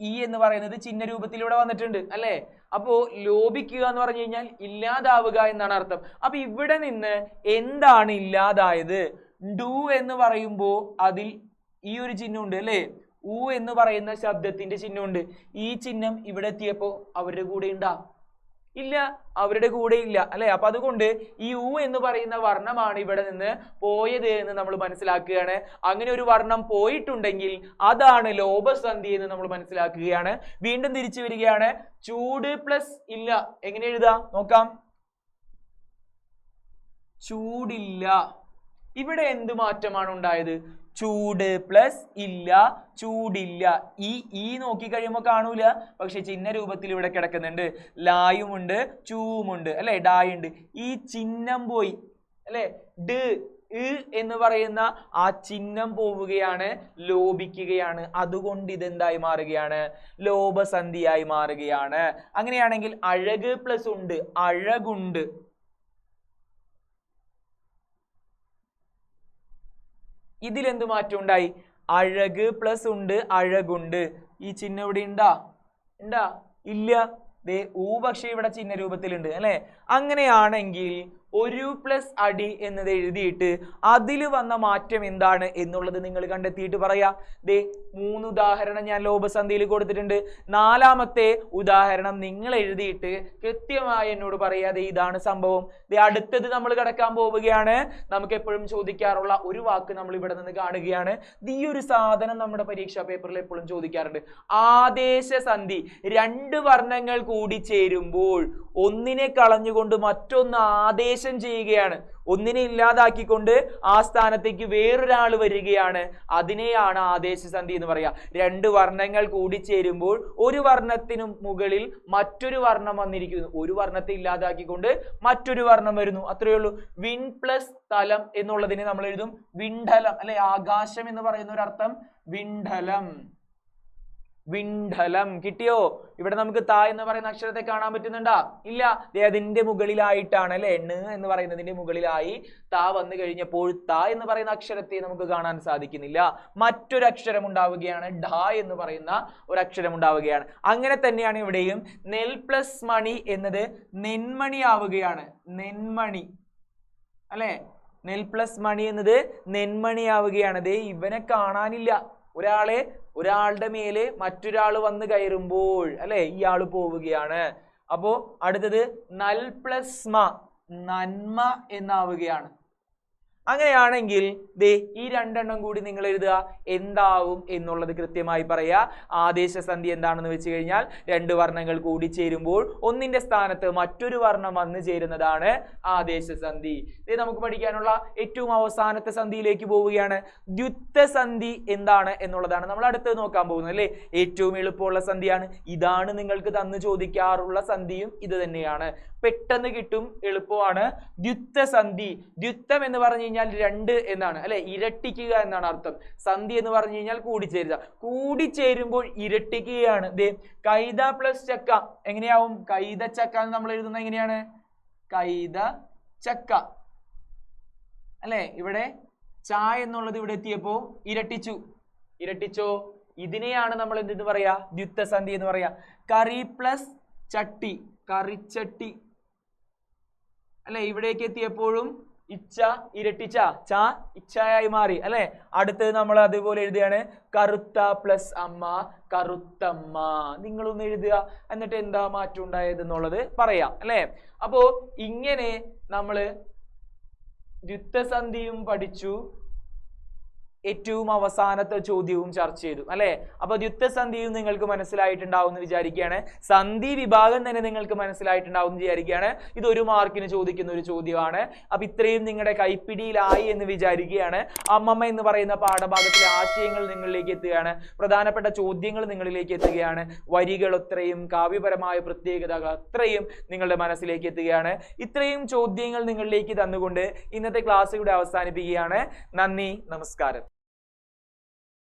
ഈ എന്ന് പറയുന്നത് ചിഹ്ന രൂപത്തിലൂടെ വന്നിട്ടുണ്ട് അല്ലെ? അപ്പോ ലോപിക്കുക എന്ന് പറഞ്ഞു കഴിഞ്ഞാൽ ഇല്ലാതാവുക എന്നാണ് അർത്ഥം. അപ്പൊ ഇവിടെ നിന്ന് എന്താണ് ഇല്ലാതായത്? ഡു എന്ന് പറയുമ്പോ അതിൽ ഈ ഒരു ചിഹ്നം ഉണ്ട് അല്ലെ? ഊ എന്ന് പറയുന്ന ശബ്ദത്തിന്റെ ചിഹ്നമുണ്ട്. ഈ ചിഹ്നം ഇവിടെ എത്തിയപ്പോ അവരുടെ കൂടെ ഉണ്ടാ? ഇല്ല, അവരുടെ കൂടെ ഇല്ല അല്ലെ? അപ്പൊ അതുകൊണ്ട് ഈ ഊ എന്ന് പറയുന്ന വർണ്ണമാണ് ഇവിടെ നിന്ന് പോയത് എന്ന് നമ്മൾ മനസ്സിലാക്കുകയാണ്. അങ്ങനെ ഒരു വർണ്ണം പോയിട്ടുണ്ടെങ്കിൽ അതാണ് ലോഭസന്ധി എന്ന് നമ്മൾ മനസ്സിലാക്കുകയാണ്. വീണ്ടും തിരിച്ചു വരികയാണ്. ചൂട് പ്ലസ് ഇല്ല എങ്ങനെ എഴുതാം നോക്കാം. ചൂടില്ല. ഇവിടെ എന്ത് മാറ്റമാണ് ഉണ്ടായത്? ചൂട് പ്ലസ് ഇല്ല, ചൂടില്ല. ഈ നോക്കി കഴിയുമ്പോൾ കാണൂല, പക്ഷെ ചിഹ്ന രൂപത്തിൽ ഇവിടെ കിടക്കുന്നുണ്ട്. ലായുമുണ്ട്, ചൂവുമുണ്ട് അല്ലെ? ഡായുണ്ട്. ഈ ചിഹ്നം പോയി അല്ലെ? ഡ് എന്ന് പറയുന്ന ആ ചിഹ്നം പോവുകയാണ്, ലോപിക്കുകയാണ്. അതുകൊണ്ട് ഇതെന്തായി മാറുകയാണ്? ലോഭസന്ധിയായി മാറുകയാണ്. അങ്ങനെയാണെങ്കിൽ അഴക് പ്ലസ് ഉണ്ട്, അഴകുണ്ട്. ഇതിലെന്ത് മാറ്റം ഉണ്ടായി? അഴക് പ്ലസ് ഉണ്ട്, അഴകുണ്ട്. ഈ ചിഹ്നം ഇവിടെ ഉണ്ടാ? ഇല്ല. ദേ ഊ പക്ഷെ ഇവിടെ ചിഹ്ന രൂപത്തിലുണ്ട് അല്ലെ? അങ്ങനെയാണെങ്കിൽ ഒരു പ്ലസ് അടി എന്നത് എഴുതിയിട്ട് അതിൽ വന്ന മാറ്റം എന്താണ് എന്നുള്ളത് നിങ്ങൾ കണ്ടെത്തിയിട്ട് പറയാ. ദേ 3 ഉദാഹരണം ഞാൻ ലോഭസന്ധിയിൽ കൊടുത്തിട്ടുണ്ട്. 4ാമത്തെ ഉദാഹരണം നിങ്ങൾ എഴുതിയിട്ട് കൃത്യമായി എന്നോട് പറയാതെ ഇതാണ് സംഭവം. ദേ അടുത്തത് നമ്മൾ കടക്കാൻ പോവുകയാണ്. നമുക്ക് എപ്പോഴും ചോദിക്കാറുള്ള ഒരു വാക്ക് നമ്മൾ ഇവിടെ നിന്ന് കാണുകയാണ്. ഈ ഒരു സാധനം നമ്മുടെ പരീക്ഷാ പേപ്പറിൽ എപ്പോഴും ചോദിക്കാറുണ്ട്. ആദേശസന്ധി. 2 വർണ്ണങ്ങൾ കൂടി ചേരുമ്പോൾ ഒന്നിനെ കളഞ്ഞുകൊണ്ട് മറ്റൊന്ന് ആദേശം ചെയ്യുകയാണ്. ഒന്നിനെ ഇല്ലാതാക്കിക്കൊണ്ട് ആ സ്ഥാനത്തേക്ക് വേറൊരാൾ വരികയാണ്. അതിനെയാണ് ആദേശസന്ധി എന്ന് പറയാ. 2 വർണ്ണങ്ങൾ കൂടി ചേരുമ്പോൾ ഒരു വർണ്ണത്തിനു മുകളിൽ മറ്റൊരു വർണ്ണം വന്നിരിക്കുന്നു. ഒരു വർണ്ണത്തെ ഇല്ലാതാക്കിക്കൊണ്ട് മറ്റൊരു വർണ്ണം വരുന്നു. അത്രയേ ഉള്ളൂ. വിൺ പ്ലസ് തലം എന്നുള്ളതിനെ നമ്മൾ എഴുതും വിണ്ഡലം അല്ലെ? ആകാശം എന്ന് പറയുന്ന ഒരു അർത്ഥം വിണ്ഡലം. വിണ്ഡലം കിട്ടിയോ? ഇവിടെ നമുക്ക് താ എന്ന് പറയുന്ന അക്ഷരത്തെ കാണാൻ പറ്റുന്നുണ്ടാ? ഇല്ല. അതിന്റെ മുകളിലായിട്ടാണ് അല്ലെ? ണ് എന്ന് പറയുന്നതിന്റെ മുകളിലായി താ വന്നു കഴിഞ്ഞപ്പോൾ താ എന്ന് പറയുന്ന അക്ഷരത്തെ നമുക്ക് കാണാൻ സാധിക്കുന്നില്ല. മറ്റൊരു അക്ഷരം ഉണ്ടാവുകയാണ്, ഢ എന്ന് പറയുന്ന ഒരു അക്ഷരം ഉണ്ടാവുകയാണ്. അങ്ങനെ തന്നെയാണ് ഇവിടെയും. നെൽ പ്ലസ് മണി എന്നത് നെന്മണി ആവുകയാണ്. നെന്മണി അല്ലെ? നെൽ പ്ലസ് മണി എന്നത് നെന്മണി ആവുകയാണ്. ദേ ഇവനെ കാണാനില്ല. ഒരാളുടെ മേലെ മറ്റൊരാൾ വന്ന് കയറുമ്പോൾ അല്ലെ ഇയാള് പോവുകയാണ്. അപ്പോ അടുത്തത് നൽ പ്ലസ് മ, നന്മ എന്നാവുകയാണ്. അങ്ങനെയാണെങ്കിൽ ദേ ഈ 2 എണ്ണം കൂടി നിങ്ങൾ എഴുതുക. എന്താവും എന്നുള്ളത് കൃത്യമായി പറയാ. ആദേശസന്ധി എന്താണെന്ന് വെച്ച് കഴിഞ്ഞാൽ 2 വർണ്ണങ്ങൾ കൂടി ചേരുമ്പോൾ ഒന്നിന്റെ സ്ഥാനത്ത് മറ്റൊരു വർണ്ണം വന്നു ചേരുന്നതാണ് ആദേശസന്ധി. ഇത് നമുക്ക് പഠിക്കാനുള്ള ഏറ്റവും അവസാനത്തെ സന്ധിയിലേക്ക് പോവുകയാണ്. ദ്വിത്വസന്ധി എന്താണ് എന്നുള്ളതാണ് നമ്മൾ അടുത്ത് നോക്കാൻ പോകുന്നത് അല്ലെ? ഏറ്റവും എളുപ്പമുള്ള സന്ധിയാണ്. ഇതാണ് നിങ്ങൾക്ക് തന്നു ചോദിക്കാറുള്ള സന്ധിയും ഇത് തന്നെയാണ്. പെട്ടെന്ന് കിട്ടും, എളുപ്പമാണ്. ദ്വിത്വസന്ധി. ദ്വിത്വം എന്ന് പറഞ്ഞു കഴിഞ്ഞാൽ 2 എന്നാണ് അല്ലെ? ഇരട്ടിക്കുക എന്നാണ് അർത്ഥം. സന്ധി എന്ന് പറഞ്ഞു കഴിഞ്ഞാൽ കൂടിച്ചേരുക. കൂടിച്ചേരുമ്പോൾ ഇരട്ടിക്കുകയാണ്. ദേ കൈത പ്ലസ് ചക്ക എങ്ങനെയാവും? കൈത ചക്ക എന്ന് നമ്മൾ എഴുതുന്നത് എങ്ങനെയാണ്? കൈത ചക്ക അല്ലെ? ഇവിടെ ച എന്നുള്ളത് ഇവിടെ എത്തിയപ്പോ ഇരട്ടിച്ചോ? ഇതിനെയാണ് നമ്മൾ എന്തെന്ന് പറയാ? ദ്വിത്വസന്ധി എന്ന് പറയാ. കറി പ്ലസ് ചട്ടി, കറിച്ചട്ടി അല്ലെ? ഇവിടേക്ക് എത്തിയപ്പോഴും ഇച്ച ഇരട്ടിച്ച ച ഇച്ഛയായി മാറി അല്ലെ. അടുത്തത് നമ്മൾ അതുപോലെ എഴുതുകയാണ് കറുത്ത പ്ലസ് അമ്മ കറുത്തമ്മ. നിങ്ങളൊന്ന് എഴുതുക, എന്നിട്ട് എന്താ മാറ്റം ഉണ്ടായത് എന്നുള്ളത് പറയാം അല്ലെ. അപ്പോ ഇങ്ങനെ നമ്മള് ദ്വിത്വസന്ധിയും പഠിച്ചു, ഏറ്റവും അവസാനത്തെ ചോദ്യവും ചർച്ച ചെയ്തു അല്ലെ. അപ്പൊ ദ്വിത്വസന്ധിയും നിങ്ങൾക്ക് മനസ്സിലായിട്ടുണ്ടാവും എന്ന് വിചാരിക്കുകയാണ്. സന്ധി വിഭാഗം തന്നെ നിങ്ങൾക്ക് മനസ്സിലായിട്ടുണ്ടാവും എന്ന് വിചാരിക്കുകയാണ്. ഇത് 1 മാർക്കിന് ചോദിക്കുന്ന ഒരു ചോദ്യമാണ്. അപ്പൊ ഇത്രയും നിങ്ങളുടെ കൈപ്പിടിയിലായി എന്ന് വിചാരിക്കുകയാണ്. അമ്മമ്മ എന്ന് പറയുന്ന പാഠഭാഗത്തിലെ ആശയങ്ങൾ നിങ്ങളിലേക്ക് എത്തുകയാണ്, പ്രധാനപ്പെട്ട ചോദ്യങ്ങൾ നിങ്ങളിലേക്ക് എത്തുകയാണ്, വരികൾ അത്രയും കാവ്യപരമായ പ്രത്യേകതകൾ അത്രയും നിങ്ങളുടെ മനസ്സിലേക്ക് എത്തുകയാണ്. ഇത്രയും ചോദ്യങ്ങൾ നിങ്ങളിലേക്ക് തന്നുകൊണ്ട് ഇന്നത്തെ ക്ലാസ് ഇവിടെ അവസാനിപ്പിക്കുകയാണ്. നന്ദി, നമസ്കാരം.